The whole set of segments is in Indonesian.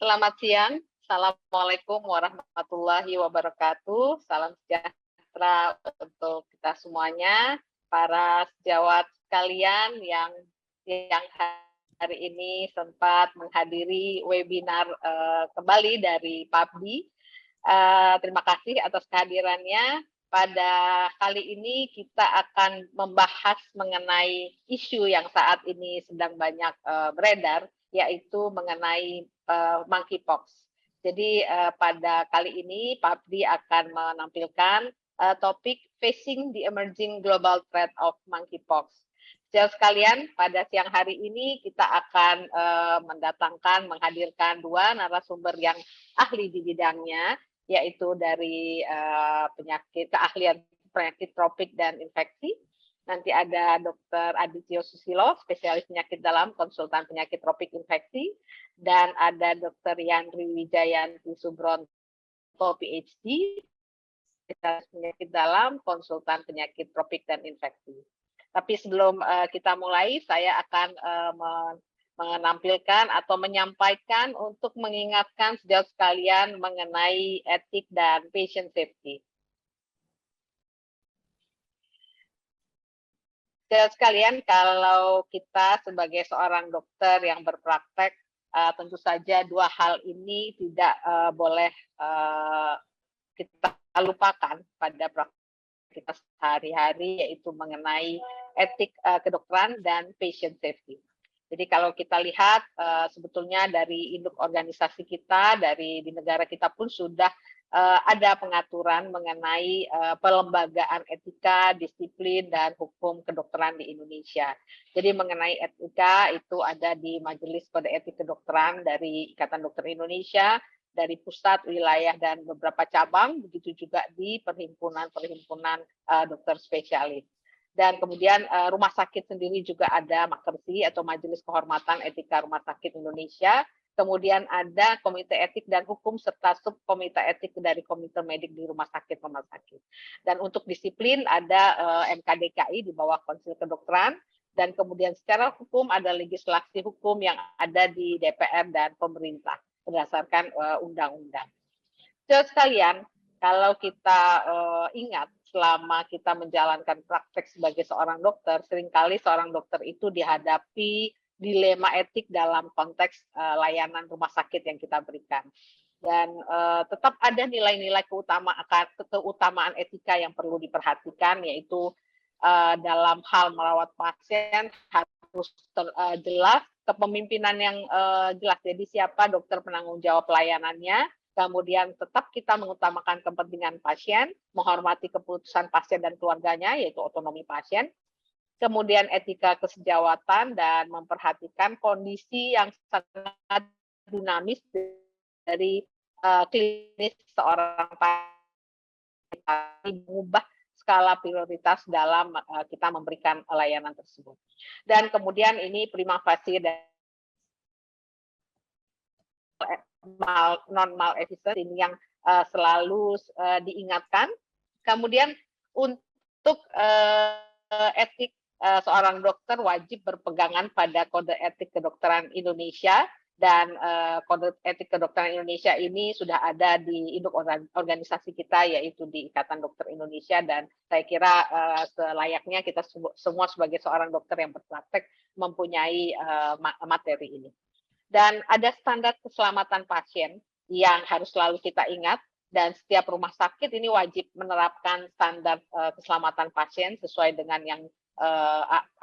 Selamat siang. Assalamualaikum warahmatullahi wabarakatuh. Salam sejahtera untuk kita semuanya, para sejawat sekalian yang hari ini sempat menghadiri webinar kembali dari PABDI. Terima kasih atas kehadirannya. Pada kali ini kita akan membahas mengenai isu yang saat ini sedang banyak beredar, yaitu mengenai monkeypox. Jadi pada kali ini PABDI akan menampilkan topik Facing the Emerging Global Threat of Monkeypox. Sejauh sekalian, pada siang hari ini kita akan menghadirkan dua narasumber yang ahli di bidangnya, yaitu dari keahlian penyakit tropik dan infeksi. Nanti ada Dr. Adityo Susilo, spesialis penyakit dalam, konsultan penyakit tropik infeksi, dan ada Dr. Yandri Wijayanti Subronto, PhD, spesialis penyakit dalam, konsultan penyakit tropik dan infeksi. Tapi sebelum kita mulai, saya akan menampilkan atau menyampaikan untuk mengingatkan sejauh sekalian mengenai etik dan patient safety. Sejauh sekalian, kalau kita sebagai seorang dokter yang berpraktek, tentu saja dua hal ini tidak boleh kita lupakan pada praktek kita sehari-hari, yaitu mengenai etik kedokteran dan patient safety. Jadi kalau kita lihat sebetulnya dari induk organisasi kita, di negara kita pun sudah ada pengaturan mengenai pelembagaan etika, disiplin, dan hukum kedokteran di Indonesia. Jadi mengenai etika itu ada di Majelis Kode Etik Kedokteran dari Ikatan Dokter Indonesia, dari pusat, wilayah, dan beberapa cabang, begitu juga di perhimpunan-perhimpunan dokter spesialis. Dan kemudian rumah sakit sendiri juga ada Makersi atau Majelis Kehormatan Etika Rumah Sakit Indonesia. Kemudian ada Komite Etik dan Hukum serta Subkomite Etik dari Komite Medik di rumah sakit. Dan untuk disiplin ada MKDKI di bawah Konsil Kedokteran. Dan kemudian secara hukum ada legislasi hukum yang ada di DPR dan pemerintah berdasarkan undang-undang. Saudara sekalian, kalau kita ingat selama kita menjalankan praktek sebagai seorang dokter, seringkali seorang dokter itu dihadapi dilema etik dalam konteks layanan rumah sakit yang kita berikan. Dan tetap ada nilai-nilai keutamaan etika yang perlu diperhatikan, yaitu dalam hal merawat pasien harus jelas, kepemimpinan yang jelas. Jadi siapa dokter penanggung jawab pelayanannya, kemudian tetap kita mengutamakan kepentingan pasien, menghormati keputusan pasien dan keluarganya, yaitu otonomi pasien, kemudian etika kesejawatan, dan memperhatikan kondisi yang sangat dinamis dari klinis seorang pasien, mengubah skala prioritas dalam kita memberikan layanan tersebut. Dan kemudian ini prima facie dan non-maleficence ini yang selalu diingatkan. Kemudian untuk etik, seorang dokter wajib berpegangan pada Kode Etik Kedokteran Indonesia, dan Kode Etik Kedokteran Indonesia ini sudah ada di induk organisasi kita, yaitu di Ikatan Dokter Indonesia, dan saya kira selayaknya kita semua sebagai seorang dokter yang berpraktek mempunyai materi ini. Dan ada standar keselamatan pasien yang harus selalu kita ingat, dan setiap rumah sakit ini wajib menerapkan standar keselamatan pasien sesuai dengan yang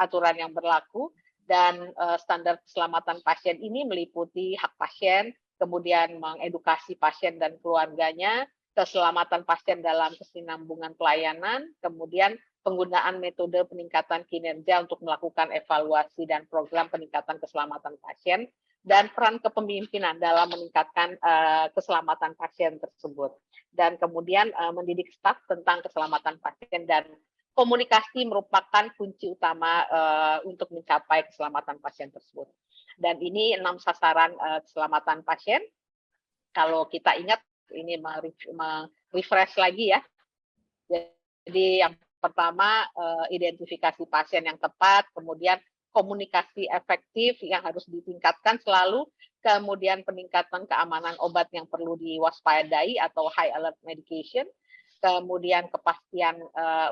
aturan yang berlaku. Dan standar keselamatan pasien ini meliputi hak pasien, kemudian mengedukasi pasien dan keluarganya, keselamatan pasien dalam kesinambungan pelayanan, kemudian penggunaan metode peningkatan kinerja untuk melakukan evaluasi dan program peningkatan keselamatan pasien, dan peran kepemimpinan dalam meningkatkan keselamatan pasien tersebut. Dan kemudian mendidik staf tentang keselamatan pasien, dan komunikasi merupakan kunci utama untuk mencapai keselamatan pasien tersebut. Dan ini 6 sasaran keselamatan pasien. Kalau kita ingat, ini refresh lagi ya. Jadi yang pertama, identifikasi pasien yang tepat, kemudian komunikasi efektif yang harus ditingkatkan selalu, kemudian peningkatan keamanan obat yang perlu diwaspadai atau high alert medication, kemudian kepastian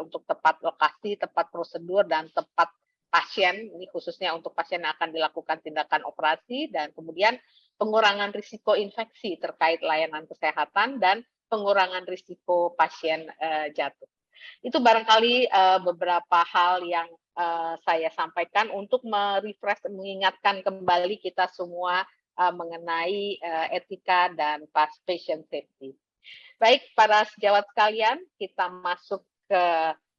untuk tepat lokasi, tepat prosedur, dan tepat pasien, ini khususnya untuk pasien yang akan dilakukan tindakan operasi, dan kemudian pengurangan risiko infeksi terkait layanan kesehatan, dan pengurangan risiko pasien jatuh. Itu barangkali beberapa hal yang saya sampaikan untuk merefresh, mengingatkan kembali kita semua mengenai etika dan patient safety. Baik, para sejawat sekalian, kita masuk ke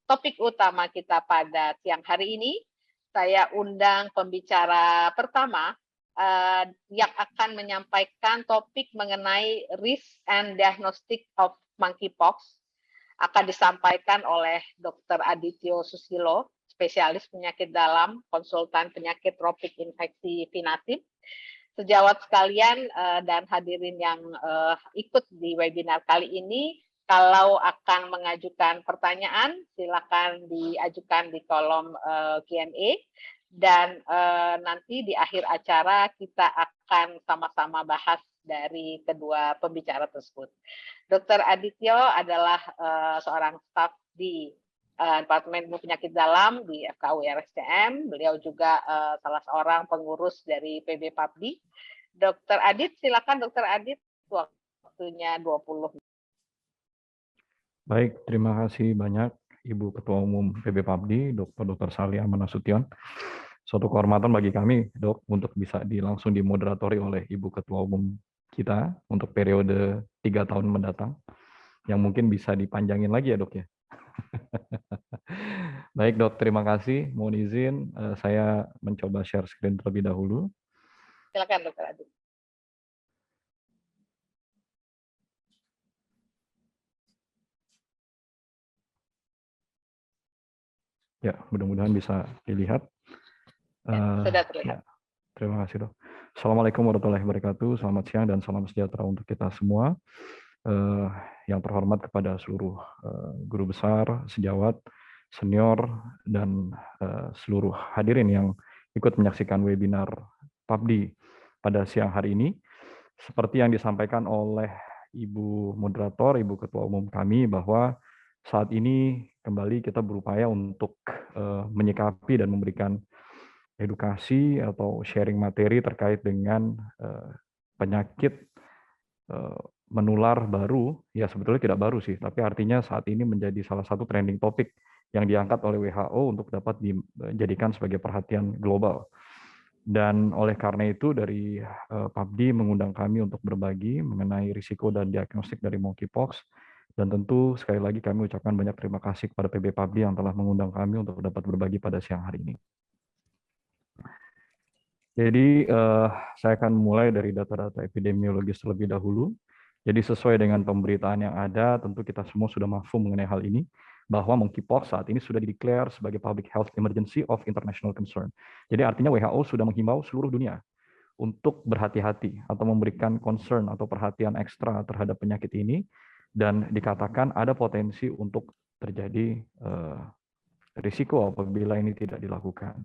topik utama kita pada siang hari ini. Saya undang pembicara pertama yang akan menyampaikan topik mengenai risk and diagnostic of monkeypox. Akan disampaikan oleh Dr. Adityo Susilo, spesialis penyakit dalam, konsultan penyakit tropik infeksi penyakit. Sejawat sekalian dan hadirin yang ikut di webinar kali ini, kalau akan mengajukan pertanyaan, silakan diajukan di kolom Q&A, dan nanti di akhir acara kita akan sama-sama bahas dari kedua pembicara tersebut. Dr. Adityo adalah seorang staf di Departemen Ilmu Penyakit Dalam di FKUI RSCM. Beliau juga salah seorang pengurus dari PB PABDI. Dr. Adit, silakan Dr. Adit, waktunya 20. Baik, terima kasih banyak Ibu Ketua Umum PB PABDI, Dr. Sali Amanasution. Suatu kehormatan bagi kami, Dok, untuk bisa langsung dimoderatori oleh Ibu Ketua Umum kita untuk periode 3 tahun mendatang, yang mungkin bisa dipanjangin lagi ya, Dok ya. Baik Dok, terima kasih. Mohon izin saya mencoba share screen terlebih dahulu. Silakan Dr. Adit. Ya, mudah-mudahan bisa dilihat. Sudah terlihat. Ya, terima kasih Dok. Assalamualaikum warahmatullahi wabarakatuh. Selamat siang dan salam sejahtera untuk kita semua. Yang terhormat kepada seluruh guru besar, sejawat, senior, dan seluruh hadirin yang ikut menyaksikan webinar PABDI pada siang hari ini. Seperti yang disampaikan oleh Ibu Moderator, Ibu Ketua Umum kami, bahwa saat ini kembali kita berupaya untuk menyikapi dan memberikan edukasi atau sharing materi terkait dengan penyakit menular baru, ya sebetulnya tidak baru sih, tapi artinya saat ini menjadi salah satu trending topik yang diangkat oleh WHO untuk dapat dijadikan sebagai perhatian global. Dan oleh karena itu dari PABDI mengundang kami untuk berbagi mengenai risiko dan diagnostik dari monkeypox. Dan tentu sekali lagi kami ucapkan banyak terima kasih kepada PB PABDI yang telah mengundang kami untuk dapat berbagi pada siang hari ini. Jadi saya akan mulai dari data-data epidemiologis terlebih dahulu. Jadi sesuai dengan pemberitaan yang ada, tentu kita semua sudah mafhum mengenai hal ini, bahwa monkeypox saat ini sudah dideklar sebagai public health emergency of international concern. Jadi artinya WHO sudah menghimbau seluruh dunia untuk berhati-hati atau memberikan concern atau perhatian ekstra terhadap penyakit ini, dan dikatakan ada potensi untuk terjadi risiko apabila ini tidak dilakukan.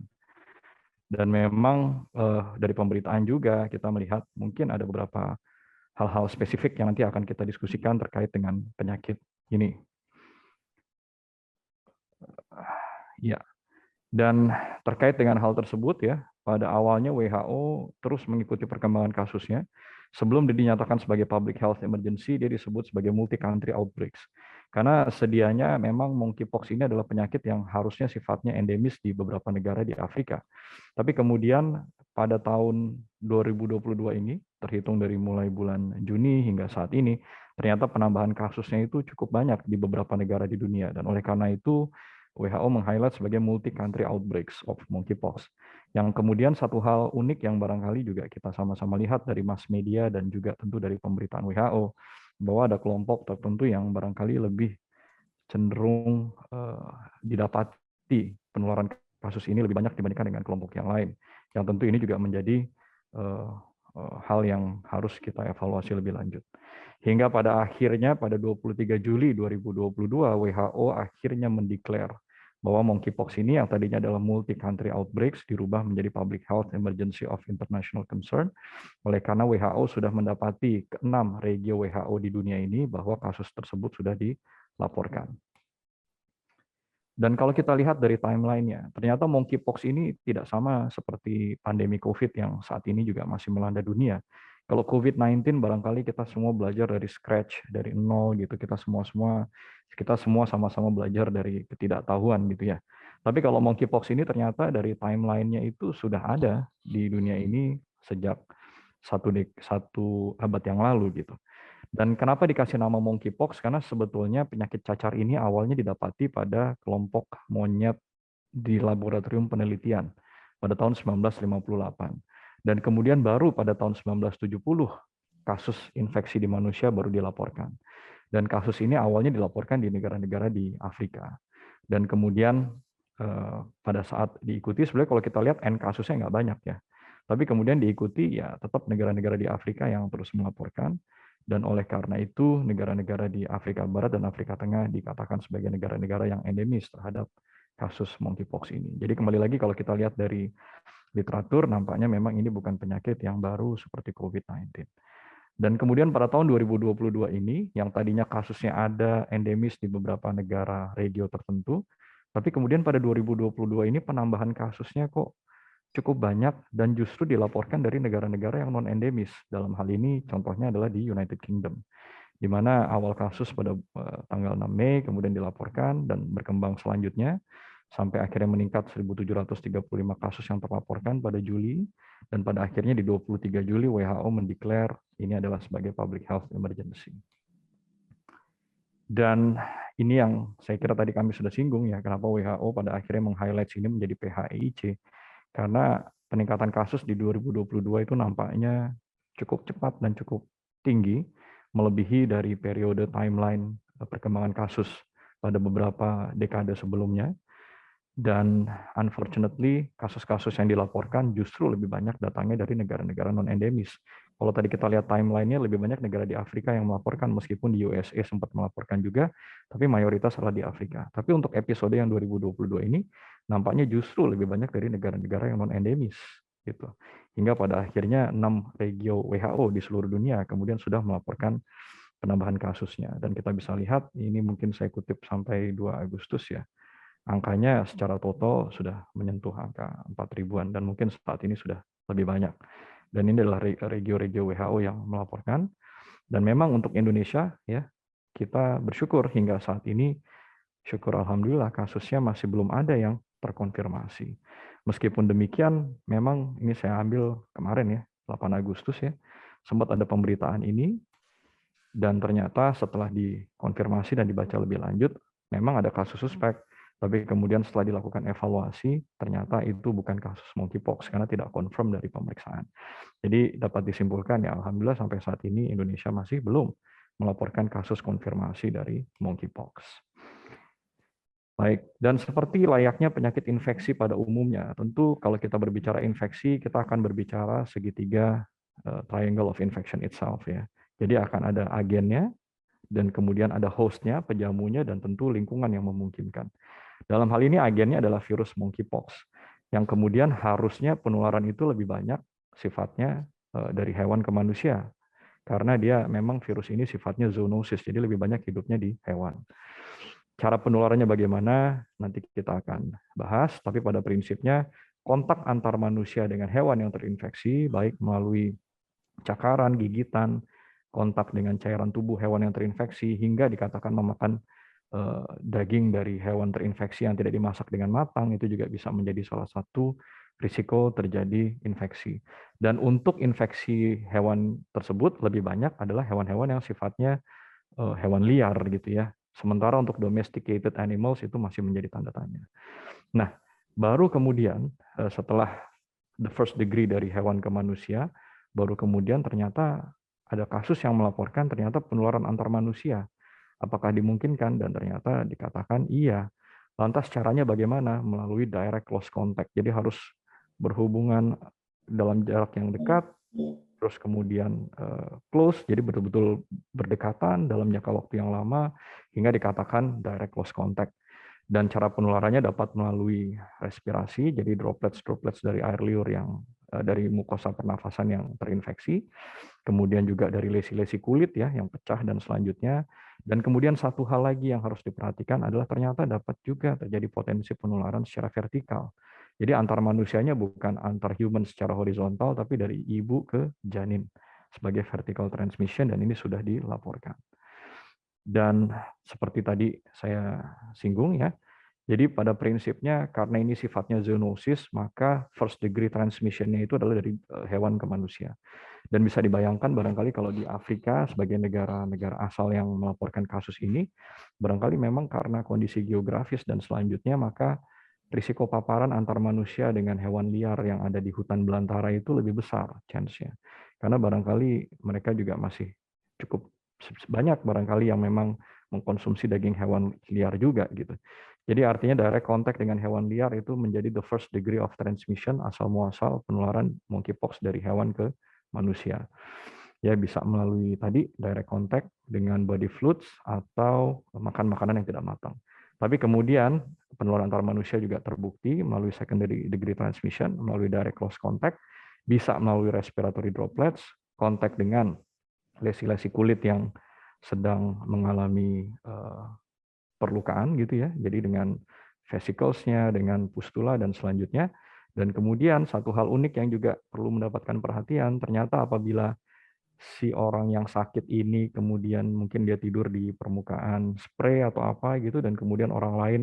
Dan memang dari pemberitaan juga kita melihat mungkin ada beberapa hal-hal spesifik yang nanti akan kita diskusikan terkait dengan penyakit ini. Ya, dan terkait dengan hal tersebut ya, pada awalnya WHO terus mengikuti perkembangan kasusnya. Sebelum dinyatakan sebagai public health emergency, dia disebut sebagai multi-country outbreaks. Karena sedianya memang monkeypox ini adalah penyakit yang harusnya sifatnya endemis di beberapa negara di Afrika. Tapi kemudian pada tahun 2022 ini, terhitung dari mulai bulan Juni hingga saat ini, ternyata penambahan kasusnya itu cukup banyak di beberapa negara di dunia. Dan oleh karena itu, WHO meng-highlight sebagai multi-country outbreaks of monkeypox. Yang kemudian satu hal unik yang barangkali juga kita sama-sama lihat dari mass media dan juga tentu dari pemberitaan WHO, bahwa ada kelompok tertentu yang barangkali lebih cenderung didapati penularan kasus ini lebih banyak dibandingkan dengan kelompok yang lain. Yang tentu ini juga menjadi hal yang harus kita evaluasi lebih lanjut. Hingga pada akhirnya pada 23 Juli 2022 WHO akhirnya mendeklar bahwa monkeypox ini yang tadinya adalah multi-country outbreaks dirubah menjadi public health emergency of international concern oleh karena WHO sudah mendapati ke-6 regio WHO di dunia ini bahwa kasus tersebut sudah dilaporkan. Dan kalau kita lihat dari timeline-nya, ternyata monkeypox ini tidak sama seperti pandemi COVID yang saat ini juga masih melanda dunia. Kalau COVID-19 barangkali kita semua belajar dari scratch, dari nol gitu. Kita semua sama-sama belajar dari ketidaktahuan gitu ya. Tapi kalau monkeypox ini ternyata dari timeline-nya itu sudah ada di dunia ini sejak satu abad yang lalu gitu. Dan kenapa dikasih nama monkeypox? Karena sebetulnya penyakit cacar ini awalnya didapati pada kelompok monyet di laboratorium penelitian pada tahun 1958. Dan kemudian baru pada tahun 1970 kasus infeksi di manusia baru dilaporkan. Dan kasus ini awalnya dilaporkan di negara-negara di Afrika. Dan kemudian pada saat diikuti, sebenarnya kalau kita lihat N kasusnya nggak banyak ya. Tapi kemudian diikuti ya tetap negara-negara di Afrika yang terus melaporkan. Dan oleh karena itu, negara-negara di Afrika Barat dan Afrika Tengah dikatakan sebagai negara-negara yang endemis terhadap kasus monkeypox ini. Jadi kembali lagi kalau kita lihat dari literatur, nampaknya memang ini bukan penyakit yang baru seperti COVID-19. Dan kemudian pada tahun 2022 ini, yang tadinya kasusnya ada endemis di beberapa negara regio tertentu, tapi kemudian pada 2022 ini penambahan kasusnya kok cukup banyak dan justru dilaporkan dari negara-negara yang non-endemis. Dalam hal ini contohnya adalah di United Kingdom, di mana awal kasus pada tanggal 6 Mei kemudian dilaporkan dan berkembang selanjutnya sampai akhirnya meningkat 1.735 kasus yang terlaporkan pada Juli, dan pada akhirnya di 23 Juli WHO mendeklar ini adalah sebagai public health emergency. Dan ini yang saya kira tadi kami sudah singgung ya, kenapa WHO pada akhirnya meng-highlight ini menjadi PHEIC. Karena peningkatan kasus di 2022 itu nampaknya cukup cepat dan cukup tinggi, melebihi dari periode timeline perkembangan kasus pada beberapa dekade sebelumnya. Dan unfortunately, kasus-kasus yang dilaporkan justru lebih banyak datangnya dari negara-negara non-endemis. Kalau tadi kita lihat timeline-nya, lebih banyak negara di Afrika yang melaporkan, meskipun di USA sempat melaporkan juga, tapi mayoritas adalah di Afrika. Tapi untuk episode yang 2022 ini, nampaknya justru lebih banyak dari negara-negara yang non-endemis. Gitu. Hingga pada akhirnya 6 regio WHO di seluruh dunia kemudian sudah melaporkan penambahan kasusnya. Dan kita bisa lihat, ini mungkin saya kutip sampai 2 Agustus ya, angkanya secara total sudah menyentuh angka 4 ribuan dan mungkin saat ini sudah lebih banyak. Dan ini adalah regio-regio WHO yang melaporkan. Dan memang untuk Indonesia ya, kita bersyukur hingga saat ini, syukur alhamdulillah kasusnya masih belum ada yang terkonfirmasi. Meskipun demikian, memang ini saya ambil kemarin ya, 8 Agustus ya, sempat ada pemberitaan ini, dan ternyata setelah dikonfirmasi dan dibaca lebih lanjut, memang ada kasus suspek. Tapi kemudian setelah dilakukan evaluasi, ternyata itu bukan kasus monkeypox karena tidak confirm dari pemeriksaan. Jadi dapat disimpulkan ya, alhamdulillah sampai saat ini Indonesia masih belum melaporkan kasus konfirmasi dari monkeypox. Baik, dan seperti layaknya penyakit infeksi pada umumnya, tentu kalau kita berbicara infeksi, kita akan berbicara segitiga triangle of infection itself ya. Jadi akan ada agennya, dan kemudian ada hostnya, pejamunya, dan tentu lingkungan yang memungkinkan. Dalam hal ini agennya adalah virus monkeypox, yang kemudian harusnya penularan itu lebih banyak sifatnya dari hewan ke manusia, karena dia memang virus ini sifatnya zoonosis, jadi lebih banyak hidupnya di hewan. Cara penularannya bagaimana, nanti kita akan bahas, tapi pada prinsipnya kontak antar manusia dengan hewan yang terinfeksi, baik melalui cakaran, gigitan, kontak dengan cairan tubuh hewan yang terinfeksi, hingga dikatakan memakan daging dari hewan terinfeksi yang tidak dimasak dengan matang, itu juga bisa menjadi salah satu risiko terjadi infeksi. Dan untuk infeksi hewan tersebut lebih banyak adalah hewan-hewan yang sifatnya hewan liar gitu ya. Sementara untuk domesticated animals itu masih menjadi tanda tanya. Nah, baru kemudian setelah the first degree dari hewan ke manusia, baru kemudian ternyata ada kasus yang melaporkan ternyata penularan antar manusia. Apakah dimungkinkan? Dan ternyata dikatakan iya. Lantas caranya bagaimana? Melalui direct close contact. Jadi harus berhubungan dalam jarak yang dekat, terus kemudian close, jadi betul-betul berdekatan dalam jangka waktu yang lama, hingga dikatakan direct close contact. Dan cara penularannya dapat melalui respirasi, jadi droplets dari air liur yang dari mukosa pernafasan yang terinfeksi, kemudian juga dari lesi-lesi kulit ya yang pecah dan selanjutnya. Dan kemudian satu hal lagi yang harus diperhatikan adalah ternyata dapat juga terjadi potensi penularan secara vertikal. Jadi antar manusianya bukan antar human secara horizontal, tapi dari ibu ke janin sebagai vertical transmission, dan ini sudah dilaporkan. Dan seperti tadi saya singgung ya, jadi pada prinsipnya karena ini sifatnya zoonosis, maka first degree transmission-nya itu adalah dari hewan ke manusia. Dan bisa dibayangkan barangkali kalau di Afrika sebagai negara-negara asal yang melaporkan kasus ini, barangkali memang karena kondisi geografis dan selanjutnya, maka risiko paparan antar manusia dengan hewan liar yang ada di hutan belantara itu lebih besar chance-nya. Karena barangkali mereka juga masih cukup banyak barangkali yang memang mengkonsumsi daging hewan liar juga gitu. Jadi artinya direct contact dengan hewan liar itu menjadi the first degree of transmission asal muasal penularan monkeypox dari hewan ke manusia. Ya bisa melalui tadi direct contact dengan body fluids atau makan makanan yang tidak matang. Tapi kemudian penularan antar manusia juga terbukti melalui secondary degree transmission, melalui direct close contact, bisa melalui respiratory droplets, kontak dengan lesi-lesi kulit yang sedang mengalami perlukaan gitu ya. Jadi dengan vesicles-nya, dengan pustula dan selanjutnya. Dan kemudian satu hal unik yang juga perlu mendapatkan perhatian, ternyata apabila si orang yang sakit ini kemudian mungkin dia tidur di permukaan spray atau apa gitu, dan kemudian orang lain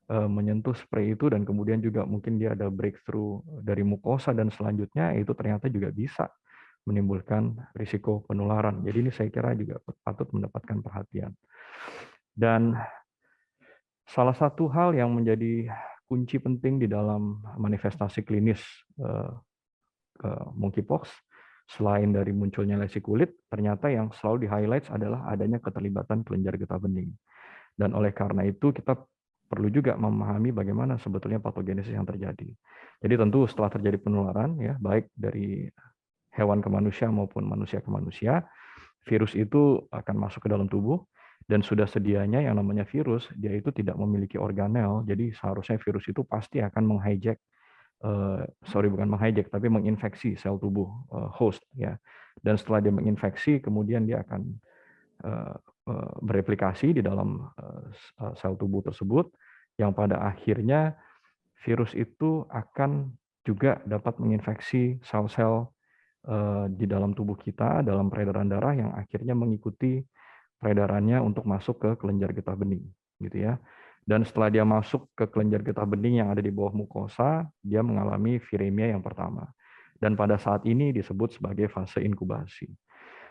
menyentuh spray itu, dan kemudian juga mungkin dia ada breakthrough dari mukosa dan selanjutnya, itu ternyata juga bisa menimbulkan risiko penularan. Jadi ini saya kira juga patut mendapatkan perhatian. Dan salah satu hal yang menjadi kunci penting di dalam manifestasi klinis monkeypox, selain dari munculnya lesi kulit, ternyata yang selalu di-highlight adalah adanya keterlibatan kelenjar getah bening. Dan oleh karena itu kita perlu juga memahami bagaimana sebetulnya patogenesis yang terjadi. Jadi tentu setelah terjadi penularan, ya baik dari hewan ke manusia maupun manusia ke manusia, virus itu akan masuk ke dalam tubuh, dan sudah sedianya yang namanya virus, dia itu tidak memiliki organel, jadi seharusnya virus itu pasti akan menghijack, bukan menghijack, tapi menginfeksi sel tubuh host, ya. Dan setelah dia menginfeksi, kemudian dia akan bereplikasi di dalam sel tubuh tersebut, yang pada akhirnya virus itu akan juga dapat menginfeksi sel-sel di dalam tubuh kita, dalam peredaran darah yang akhirnya mengikuti peredarannya untuk masuk ke kelenjar getah bening, gitu ya. Dan setelah dia masuk ke kelenjar getah bening yang ada di bawah mukosa, dia mengalami viremia yang pertama. Dan pada saat ini disebut sebagai fase inkubasi.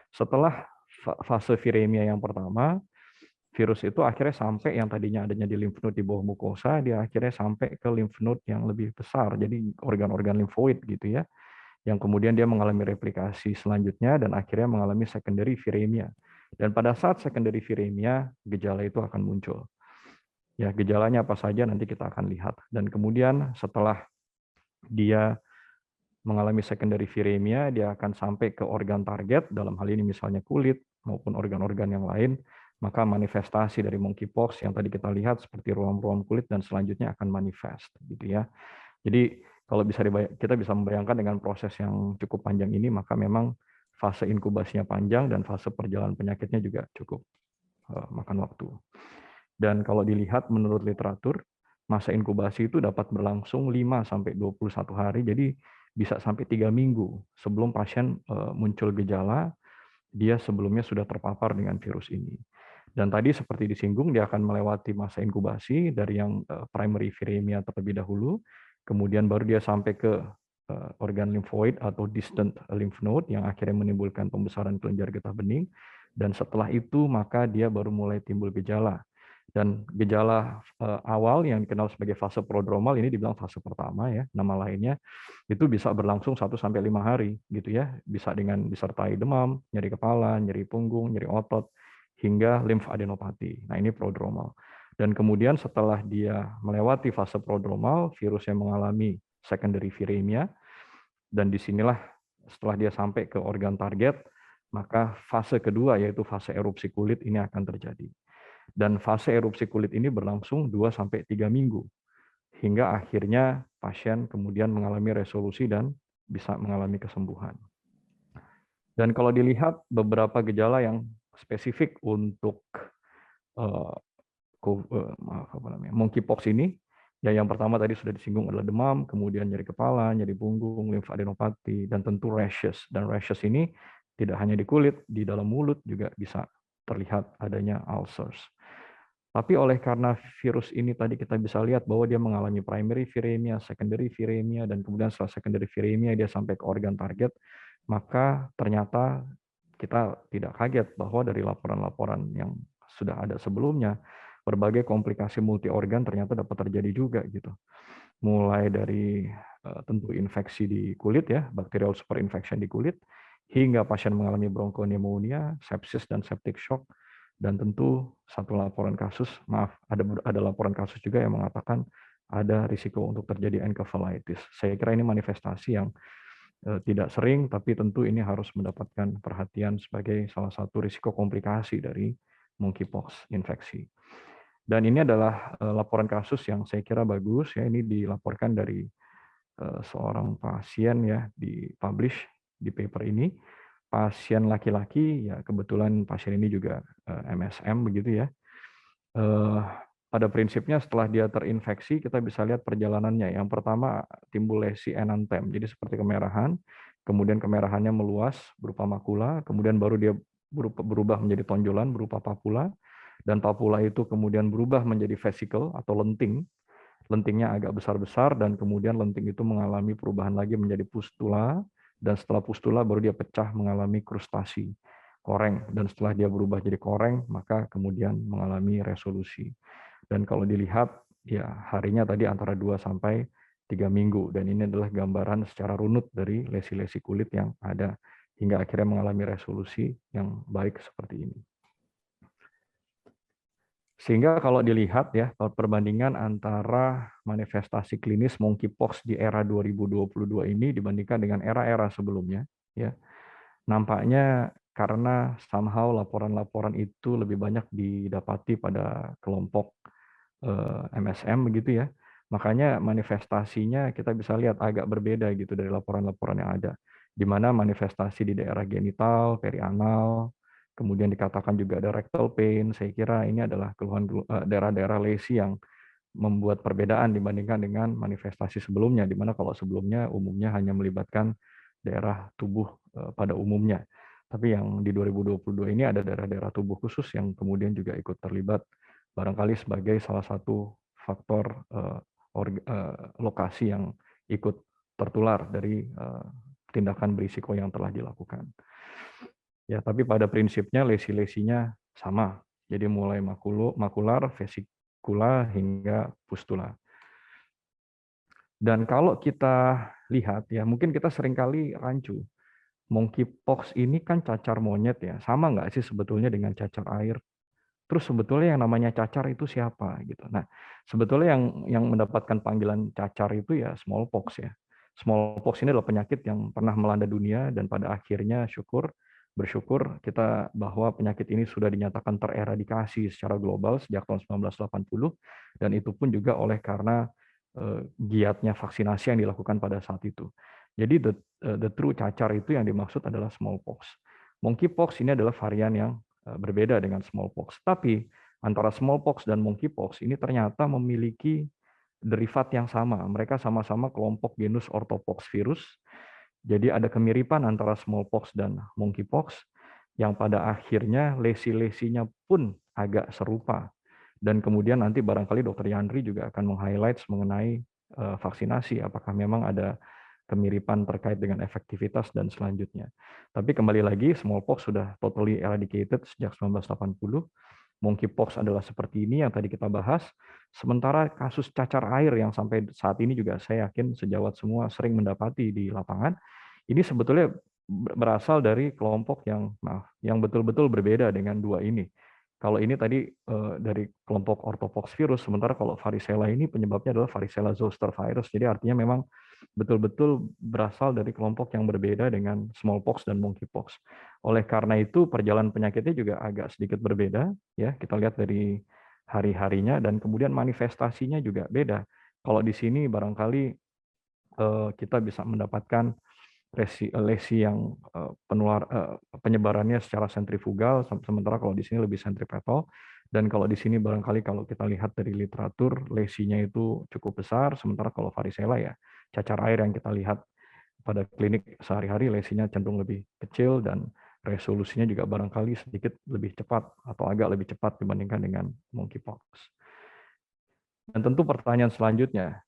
Setelah fase viremia yang pertama, virus itu akhirnya sampai yang tadinya adanya di lymph node di bawah mukosa, dia akhirnya sampai ke lymph node yang lebih besar, jadi organ-organ limfoid gitu ya, yang kemudian dia mengalami replikasi selanjutnya dan akhirnya mengalami secondary viremia. Dan pada saat secondary viremia, gejala itu akan muncul. Ya, gejalanya apa saja nanti kita akan lihat. Dan kemudian setelah dia mengalami secondary viremia, dia akan sampai ke organ target, dalam hal ini misalnya kulit maupun organ-organ yang lain, maka manifestasi dari monkeypox yang tadi kita lihat seperti ruam-ruam kulit dan selanjutnya akan manifest, gitu ya. Jadi kalau kita bisa membayangkan dengan proses yang cukup panjang ini, maka memang fase inkubasinya panjang dan fase perjalanan penyakitnya juga cukup makan waktu. Dan kalau dilihat menurut literatur, masa inkubasi itu dapat berlangsung 5-21 hari, jadi bisa sampai 3 minggu sebelum pasien muncul gejala, dia sebelumnya sudah terpapar dengan virus ini. Dan tadi seperti disinggung, dia akan melewati masa inkubasi dari yang primary viremia terlebih dahulu, kemudian baru dia sampai ke organ limfoid atau distant lymph node yang akhirnya menimbulkan pembesaran kelenjar getah bening, dan setelah itu maka dia baru mulai timbul gejala. Dan gejala awal yang dikenal sebagai fase prodromal ini dibilang fase pertama ya, nama lainnya, itu bisa berlangsung 1-5 hari gitu ya, bisa dengan disertai demam, nyeri kepala, nyeri punggung, nyeri otot, hingga limfadenopati. Nah, ini prodromal. Dan kemudian setelah dia melewati fase prodromal, virusnya mengalami secondary viremia, dan disinilah setelah dia sampai ke organ target, maka fase kedua yaitu fase erupsi kulit ini akan terjadi. Dan fase erupsi kulit ini berlangsung 2-3 minggu, hingga akhirnya pasien kemudian mengalami resolusi dan bisa mengalami kesembuhan. Dan kalau dilihat beberapa gejala yang spesifik untuk monkeypox ini, ya yang pertama tadi sudah disinggung adalah demam, kemudian nyeri kepala, nyeri punggung, limfadenopati, dan tentu rashes. Dan rashes ini tidak hanya di kulit, di dalam mulut juga bisa terlihat adanya ulcers. Tapi karena virus ini tadi kita bisa lihat bahwa dia mengalami primary viremia, secondary viremia, dan kemudian setelah secondary viremia dia sampai ke organ target, maka ternyata kita tidak kaget bahwa dari laporan-laporan yang sudah ada sebelumnya, berbagai komplikasi multi organ ternyata dapat terjadi juga gitu. Mulai dari tentu infeksi di kulit ya, bacterial superinfection di kulit, hingga pasien mengalami bronchopneumonia, sepsis dan septic shock, dan tentu satu laporan kasus, ada laporan kasus juga yang mengatakan ada risiko untuk terjadi encephalitis. Saya kira ini manifestasi yang tidak sering, tapi tentu ini harus mendapatkan perhatian sebagai salah satu risiko komplikasi dari monkeypox infeksi. Dan ini adalah laporan kasus yang saya kira bagus ya. Ini dilaporkan dari seorang pasien ya, dipublish di paper ini. Pasien laki-laki ya, kebetulan pasien ini juga MSM begitu ya. Pada prinsipnya setelah dia terinfeksi kita bisa lihat perjalanannya. Yang pertama timbul lesi enanthem, jadi seperti kemerahan, kemudian kemerahannya meluas berupa makula, kemudian baru dia berubah menjadi tonjolan berupa papula, dan papula itu kemudian berubah menjadi vesicle atau lenting. Lentingnya agak besar-besar dan kemudian lenting itu mengalami perubahan lagi menjadi pustula, dan setelah pustula baru dia pecah mengalami krustasi, koreng, dan setelah dia berubah jadi koreng maka kemudian mengalami resolusi. Dan kalau dilihat ya harinya tadi antara 2-3 minggu, dan ini adalah gambaran secara runut dari lesi-lesi kulit yang ada hingga akhirnya mengalami resolusi yang baik seperti ini. Sehingga kalau dilihat ya perbandingan antara manifestasi klinis monkeypox di era 2022 ini dibandingkan dengan era-era sebelumnya ya, nampaknya karena somehow laporan-laporan itu lebih banyak didapati pada kelompok MSM begitu ya, makanya manifestasinya kita bisa lihat agak berbeda gitu dari laporan-laporan yang ada, di mana manifestasi di daerah genital, perianal, kemudian dikatakan juga ada rectal pain. Saya kira ini adalah keluhan daerah-daerah lesi yang membuat perbedaan dibandingkan dengan manifestasi sebelumnya, di mana kalau sebelumnya umumnya hanya melibatkan daerah tubuh pada umumnya. Tapi yang di 2022 ini ada daerah-daerah tubuh khusus yang kemudian juga ikut terlibat, barangkali sebagai salah satu faktor lokasi yang ikut tertular dari tindakan berisiko yang telah dilakukan. Ya, tapi pada prinsipnya lesi-lesinya sama. Jadi mulai makular, vesikula hingga pustula. Dan kalau kita lihat ya, mungkin kita seringkali rancu. Monkeypox ini kan cacar monyet ya, sama nggak sih sebetulnya dengan cacar air? Terus sebetulnya yang namanya cacar itu siapa gitu. Nah, sebetulnya yang mendapatkan panggilan cacar itu ya smallpox ya. Smallpox ini adalah penyakit yang pernah melanda dunia dan pada akhirnya bersyukur kita bahwa penyakit ini sudah dinyatakan tereradikasi secara global sejak tahun 1980, dan itu pun juga oleh karena giatnya vaksinasi yang dilakukan pada saat itu. Jadi the true cacar itu yang dimaksud adalah smallpox. Monkeypox ini adalah varian yang berbeda dengan smallpox. Tapi antara smallpox dan monkeypox ini ternyata memiliki derivat yang sama. Mereka sama-sama kelompok genus orthopox virus. Jadi ada kemiripan antara smallpox dan monkeypox yang pada akhirnya lesi-lesinya pun agak serupa. Dan kemudian nanti barangkali Dr. Yandri juga akan meng-highlight mengenai vaksinasi, apakah memang ada kemiripan terkait dengan efektivitas dan selanjutnya. Tapi kembali lagi, smallpox sudah totally eradicated sejak 1980. Monkeypox adalah seperti ini yang tadi kita bahas. Sementara kasus cacar air yang sampai saat ini juga saya yakin sejawat semua sering mendapati di lapangan, ini sebetulnya berasal dari kelompok yang betul-betul berbeda dengan dua ini. Kalau ini tadi dari kelompok orthopox virus, sementara kalau varicella ini penyebabnya adalah varicella zoster virus. Jadi artinya memang betul-betul berasal dari kelompok yang berbeda dengan smallpox dan monkeypox. Oleh karena itu perjalanan penyakitnya juga agak sedikit berbeda, ya. Kita lihat dari hari-harinya dan kemudian manifestasinya juga beda. Kalau di sini barangkali kita bisa mendapatkan lesi yang penyebarannya secara sentrifugal, sementara kalau di sini lebih sentripetal. Dan kalau di sini barangkali kalau kita lihat dari literatur, lesinya itu cukup besar, sementara kalau varicella ya cacar air yang kita lihat pada klinik sehari-hari lesinya cenderung lebih kecil dan resolusinya juga barangkali sedikit lebih cepat atau agak lebih cepat dibandingkan dengan monkeypox. Dan tentu pertanyaan selanjutnya,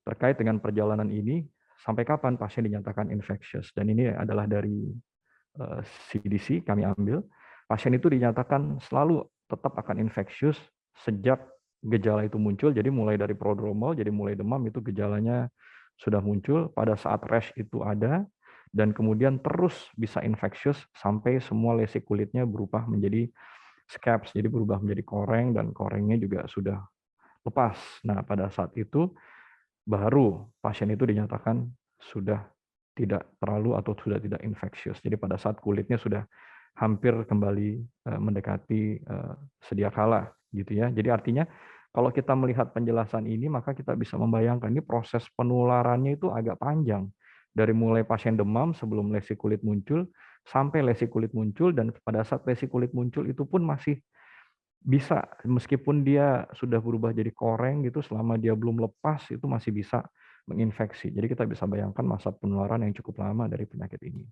terkait dengan perjalanan ini, sampai kapan pasien dinyatakan infectious? Dan ini adalah dari CDC kami ambil. Pasien itu dinyatakan selalu tetap akan infectious sejak gejala itu muncul. Jadi mulai dari prodromal, jadi mulai demam itu gejalanya sudah muncul. Pada saat rash itu ada, dan kemudian terus bisa infectious sampai semua lesi kulitnya berubah menjadi scabs, jadi berubah menjadi koreng, dan korengnya juga sudah lepas. Nah, pada saat itu baru pasien itu dinyatakan sudah tidak terlalu atau sudah tidak infectious. Jadi pada saat kulitnya sudah hampir kembali mendekati sedia kala gitu ya. Jadi artinya kalau kita melihat penjelasan ini maka kita bisa membayangkan ini proses penularannya itu agak panjang. Dari mulai pasien demam sebelum lesi kulit muncul sampai lesi kulit muncul, dan pada saat lesi kulit muncul itu pun masih bisa, meskipun dia sudah berubah jadi koreng gitu, selama dia belum lepas itu masih bisa menginfeksi. Jadi kita bisa bayangkan masa penularan yang cukup lama dari penyakit ini.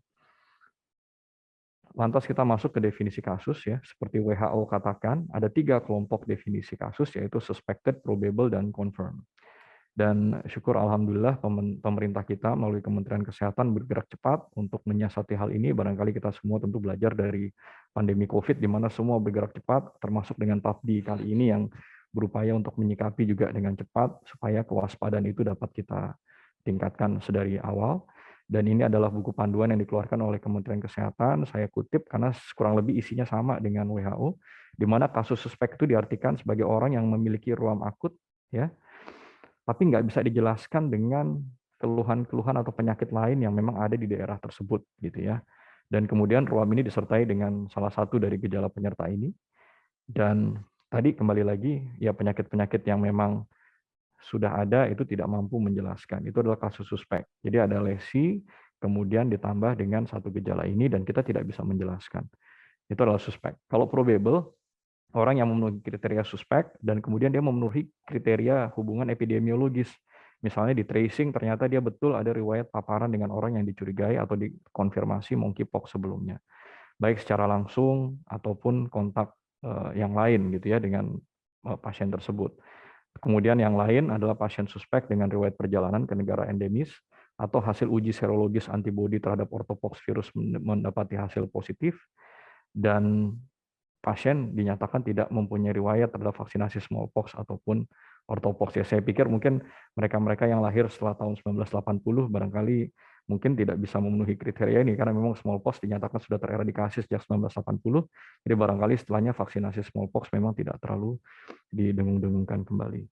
Lantas kita masuk ke definisi kasus ya, seperti WHO katakan ada 3 kelompok definisi kasus, yaitu suspected, probable, dan confirmed. Dan syukur alhamdulillah pemerintah kita melalui Kementerian Kesehatan bergerak cepat untuk menyiasati hal ini. Barangkali kita semua tentu belajar dari pandemi COVID, di mana semua bergerak cepat, termasuk dengan PAPDI kali ini yang berupaya untuk menyikapi juga dengan cepat, supaya kewaspadaan itu dapat kita tingkatkan sedari awal. Dan ini adalah buku panduan yang dikeluarkan oleh Kementerian Kesehatan. Saya kutip karena kurang lebih isinya sama dengan WHO, di mana kasus suspek itu diartikan sebagai orang yang memiliki ruam akut, ya, tapi nggak bisa dijelaskan dengan keluhan-keluhan atau penyakit lain yang memang ada di daerah tersebut, gitu ya. Dan kemudian ruam ini disertai dengan salah satu dari gejala penyerta ini. Dan tadi kembali lagi, ya penyakit-penyakit yang memang sudah ada itu tidak mampu menjelaskan. Itu adalah kasus suspek. Jadi ada lesi, kemudian ditambah dengan satu gejala ini, dan kita tidak bisa menjelaskan. Itu adalah suspek. Kalau probable, orang yang memenuhi kriteria suspek dan kemudian dia memenuhi kriteria hubungan epidemiologis. Misalnya di tracing ternyata dia betul ada riwayat paparan dengan orang yang dicurigai atau dikonfirmasi monkeypox sebelumnya. Baik secara langsung ataupun kontak yang lain gitu ya dengan pasien tersebut. Kemudian yang lain adalah pasien suspek dengan riwayat perjalanan ke negara endemis atau hasil uji serologis antibodi terhadap orthopox virus mendapati hasil positif, dan pasien dinyatakan tidak mempunyai riwayat terhadap vaksinasi smallpox ataupun orthopox. Ya, saya pikir mungkin mereka-mereka yang lahir setelah tahun 1980 barangkali mungkin tidak bisa memenuhi kriteria ini karena memang smallpox dinyatakan sudah tereradikasi sejak 1980. Jadi barangkali setelahnya vaksinasi smallpox memang tidak terlalu didengung-dengungkan kembali.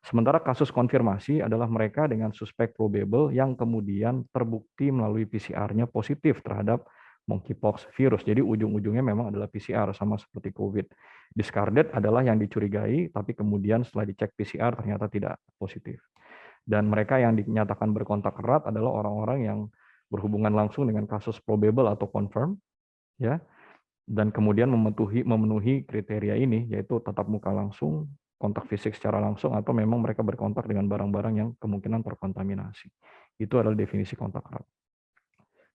Sementara kasus konfirmasi adalah mereka dengan suspek probable yang kemudian terbukti melalui PCR-nya positif terhadap monkeypox virus. Jadi ujung-ujungnya memang adalah PCR, sama seperti COVID. Discarded adalah yang dicurigai, tapi kemudian setelah dicek PCR ternyata tidak positif. Dan mereka yang dinyatakan berkontak erat adalah orang-orang yang berhubungan langsung dengan kasus probable atau confirm, ya, dan kemudian memenuhi kriteria ini, yaitu tatap muka langsung, kontak fisik secara langsung, atau memang mereka berkontak dengan barang-barang yang kemungkinan terkontaminasi. Itu adalah definisi kontak erat.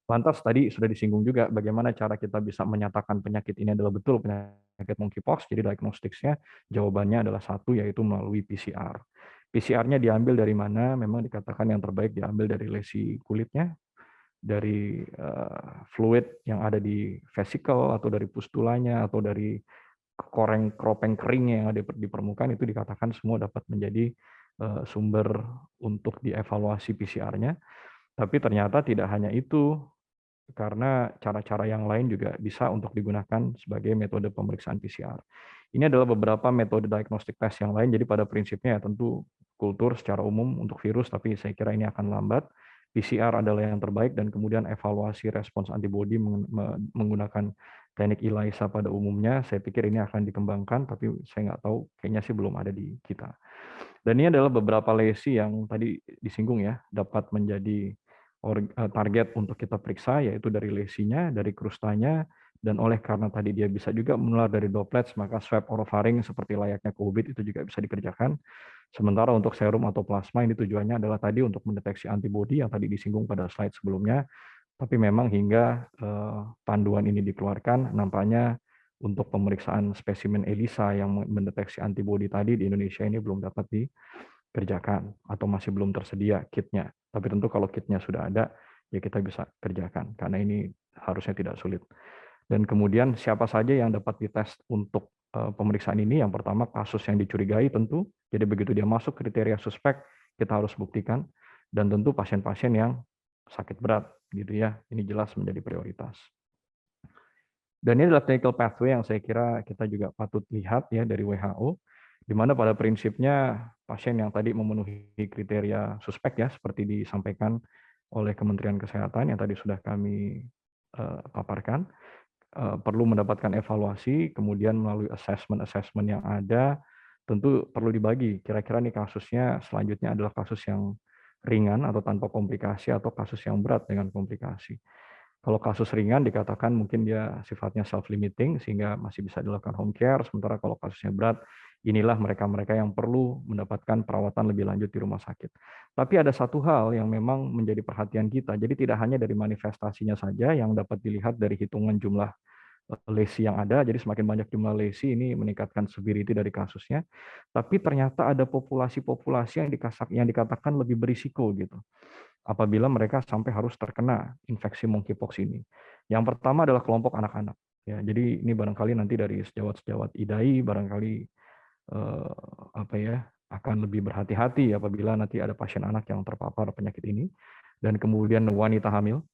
Lantas tadi sudah disinggung juga bagaimana cara kita bisa menyatakan penyakit ini adalah betul penyakit monkeypox. Jadi diagnostiknya jawabannya adalah satu, yaitu melalui PCR. PCR-nya diambil dari mana? Memang dikatakan yang terbaik diambil dari lesi kulitnya, dari fluid yang ada di vesikel atau dari pustulanya atau dari kropeng keringnya yang ada di permukaan, itu dikatakan semua dapat menjadi sumber untuk dievaluasi PCR-nya. Tapi ternyata tidak hanya itu, karena cara-cara yang lain juga bisa untuk digunakan sebagai metode pemeriksaan PCR. Ini adalah beberapa metode diagnostic test yang lain, jadi pada prinsipnya ya tentu kultur secara umum untuk virus, tapi saya kira ini akan lambat. PCR adalah yang terbaik, dan kemudian evaluasi respons antibodi menggunakan teknik ELISA pada umumnya. Saya pikir ini akan dikembangkan, tapi saya nggak tahu, kayaknya sih belum ada di kita. Dan ini adalah beberapa lesi yang tadi disinggung ya, dapat menjadi target untuk kita periksa, yaitu dari lesinya, dari krustanya, dan oleh karena tadi dia bisa juga menular dari droplets, maka swab orofaring seperti layaknya COVID itu juga bisa dikerjakan. Sementara untuk serum atau plasma ini tujuannya adalah tadi untuk mendeteksi antibodi yang tadi disinggung pada slide sebelumnya. Tapi memang hingga panduan ini dikeluarkan, nampaknya untuk pemeriksaan spesimen ELISA yang mendeteksi antibodi tadi di Indonesia ini belum dapat dikerjakan atau masih belum tersedia kitnya. Tapi tentu kalau kitnya sudah ada, ya kita bisa kerjakan karena ini harusnya tidak sulit. Dan kemudian siapa saja yang dapat dites untuk pemeriksaan ini? Yang pertama kasus yang dicurigai tentu. Jadi begitu dia masuk kriteria suspek, kita harus buktikan. Dan tentu pasien-pasien yang sakit berat, gitu ya. Ini jelas menjadi prioritas. Dan ini adalah clinical pathway yang saya kira kita juga patut lihat ya dari WHO, di mana pada prinsipnya pasien yang tadi memenuhi kriteria suspek ya, seperti disampaikan oleh Kementerian Kesehatan yang tadi sudah kami paparkan, perlu mendapatkan evaluasi, kemudian melalui assessment yang ada, tentu perlu dibagi. Kira-kira nih kasusnya selanjutnya adalah kasus yang ringan atau tanpa komplikasi, atau kasus yang berat dengan komplikasi. Kalau kasus ringan dikatakan mungkin dia sifatnya self-limiting, sehingga masih bisa dilakukan home care, sementara kalau kasusnya berat, inilah mereka-mereka yang perlu mendapatkan perawatan lebih lanjut di rumah sakit. Tapi ada satu hal yang memang menjadi perhatian kita, jadi tidak hanya dari manifestasinya saja yang dapat dilihat dari hitungan jumlah lesi yang ada, jadi semakin banyak jumlah lesi ini meningkatkan severity dari kasusnya, tapi ternyata ada populasi-populasi yang dikatakan lebih berisiko gitu, apabila mereka sampai harus terkena infeksi monkeypox ini. Yang pertama adalah kelompok anak-anak. Ya, jadi ini barangkali nanti dari sejawat-sejawat IDAI barangkali akan lebih berhati-hati apabila nanti ada pasien anak yang terpapar penyakit ini, dan kemudian wanita hamil.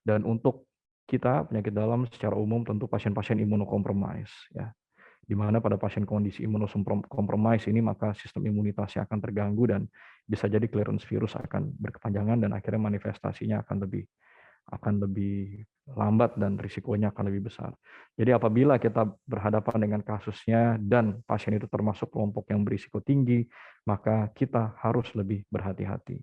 Dan untuk kita penyakit dalam secara umum tentu pasien-pasien imunokompromis ya, di mana pada pasien kondisi imunokompromis ini maka sistem imunitasnya akan terganggu dan bisa jadi clearance virus akan berkepanjangan dan akhirnya manifestasinya akan lebih lambat dan risikonya akan lebih besar. Jadi apabila kita berhadapan dengan kasusnya dan pasien itu termasuk kelompok yang berisiko tinggi, maka kita harus lebih berhati-hati.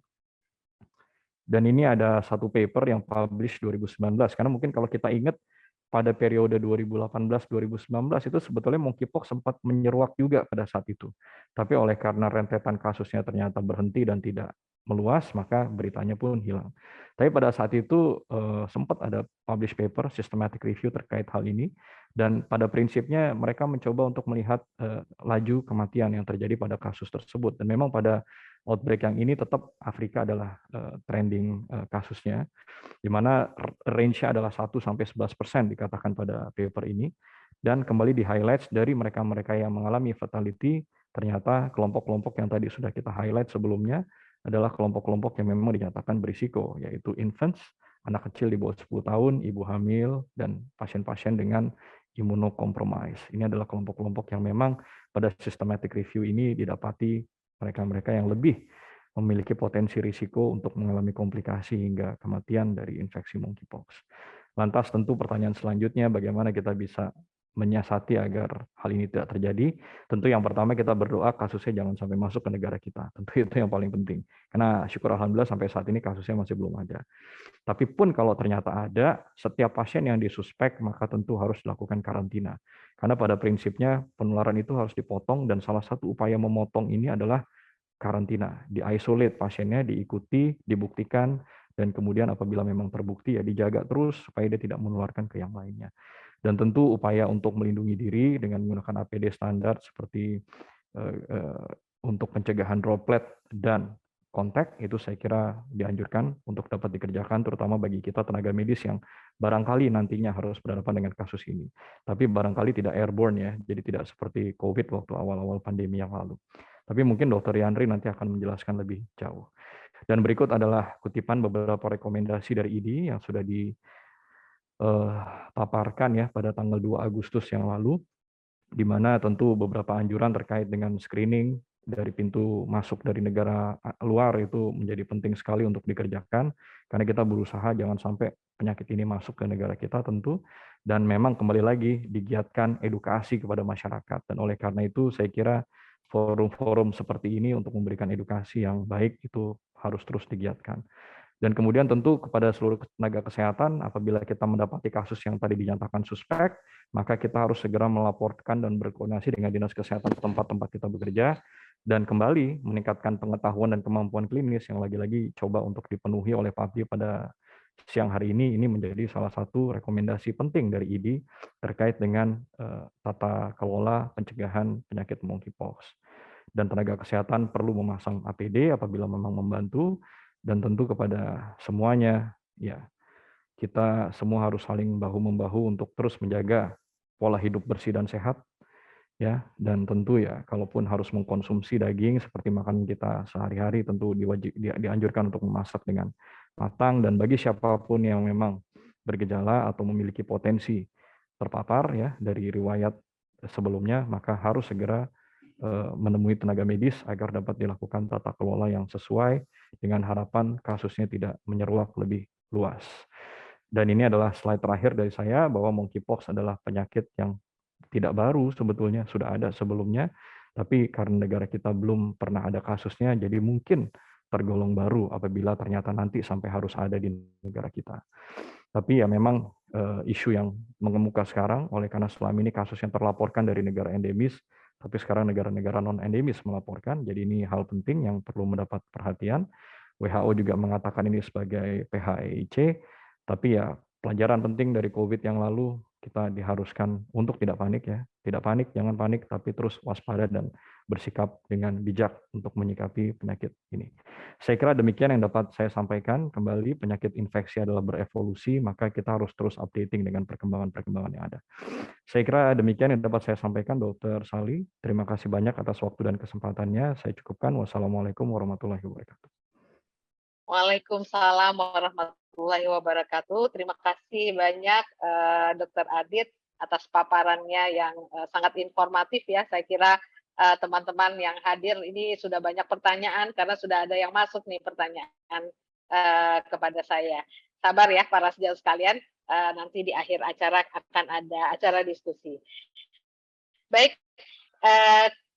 Dan ini ada satu paper yang publish 2019, karena mungkin kalau kita ingat pada periode 2018-2019 itu sebetulnya monkeypox sempat menyeruak juga pada saat itu. Tapi oleh karena rentetan kasusnya ternyata berhenti dan tidak meluas, maka beritanya pun hilang. Tapi pada saat itu sempat ada publish paper, systematic review terkait hal ini, dan pada prinsipnya mereka mencoba untuk melihat laju kematian yang terjadi pada kasus tersebut. Dan memang pada outbreak yang ini tetap Afrika adalah trending kasusnya, di mana range-nya adalah 1-11% dikatakan pada paper ini. Dan kembali di-highlight dari mereka-mereka yang mengalami fatality, ternyata kelompok-kelompok yang tadi sudah kita highlight sebelumnya adalah kelompok-kelompok yang memang dinyatakan berisiko, yaitu infants, anak kecil di bawah 10 tahun, ibu hamil, dan pasien-pasien dengan imunokompromis. Ini adalah kelompok-kelompok yang memang pada systematic review ini didapati mereka-mereka yang lebih memiliki potensi risiko untuk mengalami komplikasi hingga kematian dari infeksi monkeypox. Lantas tentu pertanyaan selanjutnya, bagaimana kita bisa menyiasati agar hal ini tidak terjadi? Tentu yang pertama kita berdoa kasusnya jangan sampai masuk ke negara kita. Tentu itu yang paling penting. Karena syukur alhamdulillah sampai saat ini kasusnya masih belum ada. Tapi pun kalau ternyata ada, setiap pasien yang disuspek maka tentu harus dilakukan karantina. Karena pada prinsipnya penularan itu harus dipotong, dan salah satu upaya memotong ini adalah karantina, di-isolate pasiennya, diikuti, dibuktikan, dan kemudian apabila memang terbukti ya dijaga terus supaya dia tidak menularkan ke yang lainnya. Dan tentu upaya untuk melindungi diri dengan menggunakan APD standar seperti untuk pencegahan droplet dan kontak itu saya kira dianjurkan untuk dapat dikerjakan, terutama bagi kita tenaga medis yang barangkali nantinya harus berhadapan dengan kasus ini. Tapi barangkali tidak airborne ya, jadi tidak seperti COVID waktu awal-awal pandemi yang lalu. Tapi mungkin Dr. Yandri nanti akan menjelaskan lebih jauh. Dan berikut adalah kutipan beberapa rekomendasi dari IDI yang sudah dipaparkan ya pada tanggal 2 Agustus yang lalu, di mana tentu beberapa anjuran terkait dengan screening, dari pintu masuk dari negara luar itu menjadi penting sekali untuk dikerjakan, karena kita berusaha jangan sampai penyakit ini masuk ke negara kita tentu, dan memang kembali lagi digiatkan edukasi kepada masyarakat. Dan oleh karena itu saya kira forum-forum seperti ini untuk memberikan edukasi yang baik itu harus terus digiatkan. Dan kemudian tentu kepada seluruh tenaga kesehatan, apabila kita mendapati kasus yang tadi dinyatakan suspek, maka kita harus segera melaporkan dan berkoordinasi dengan dinas kesehatan tempat-tempat kita bekerja, dan kembali meningkatkan pengetahuan dan kemampuan klinis yang lagi-lagi coba untuk dipenuhi oleh PABDI pada siang hari ini menjadi salah satu rekomendasi penting dari IDI terkait dengan tata kelola pencegahan penyakit monkeypox. Dan tenaga kesehatan perlu memasang APD apabila memang membantu, dan tentu kepada semuanya, ya kita semua harus saling bahu-membahu untuk terus menjaga pola hidup bersih dan sehat, ya. Dan tentu ya, kalaupun harus mengkonsumsi daging seperti makanan kita sehari-hari, tentu dianjurkan untuk memasak dengan matang. Dan bagi siapapun yang memang bergejala atau memiliki potensi terpapar ya dari riwayat sebelumnya, maka harus segera menemui tenaga medis agar dapat dilakukan tata kelola yang sesuai dengan harapan kasusnya tidak menyeruak lebih luas. Dan ini adalah slide terakhir dari saya bahwa monkeypox adalah penyakit yang tidak baru sebetulnya, sudah ada sebelumnya, tapi karena negara kita belum pernah ada kasusnya, jadi mungkin tergolong baru apabila ternyata nanti sampai harus ada di negara kita. Tapi ya memang isu yang mengemuka sekarang, oleh karena selama ini kasus yang terlaporkan dari negara endemis, tapi sekarang negara-negara non-endemis melaporkan, jadi ini hal penting yang perlu mendapat perhatian. WHO juga mengatakan ini sebagai PHEIC, tapi ya pelajaran penting dari COVID yang lalu, kita diharuskan untuk tidak panik ya. Tidak panik, jangan panik, tapi terus waspada dan bersikap dengan bijak untuk menyikapi penyakit ini. Saya kira demikian yang dapat saya sampaikan. Kembali, penyakit infeksi adalah berevolusi, maka kita harus terus updating dengan perkembangan-perkembangan yang ada. Saya kira demikian yang dapat saya sampaikan, Dr. Sali. Terima kasih banyak atas waktu dan kesempatannya. Saya cukupkan. Wassalamualaikum warahmatullahi wabarakatuh. Waalaikumsalam warahmatullahi wabarakatuh. Terima kasih banyak Dr. Adit atas paparannya yang sangat informatif ya. Saya kira teman-teman yang hadir ini sudah banyak pertanyaan karena sudah ada yang masuk nih pertanyaan kepada saya. Sabar ya para sejauh sekalian, nanti di akhir acara akan ada acara diskusi. Baik,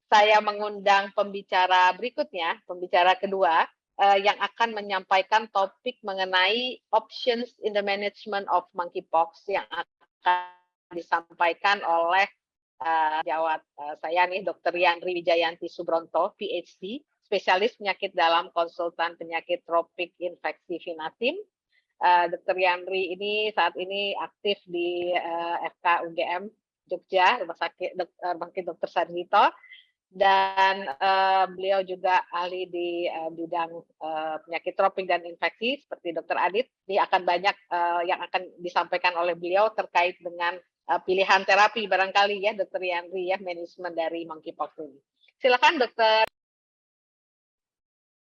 saya mengundang pembicara berikutnya, pembicara kedua, yang akan menyampaikan topik mengenai options in the management of monkeypox yang akan disampaikan oleh jawab saya nih, Dr. Yanri Wijayanti Subronto, PhD, spesialis penyakit dalam konsultan penyakit tropik infeksi Vinatim. Dr. Yanri ini saat ini aktif di FK UGM Jogja, Rumah Sakit Dr. Sarjito, dan beliau juga ahli di bidang penyakit tropik dan infeksi seperti Dr. Adit. Ini akan banyak yang akan disampaikan oleh beliau terkait dengan pilihan terapi barangkali ya, Dr. Yanri ya, manajemen dari monkeypox ini. Silakan Dr.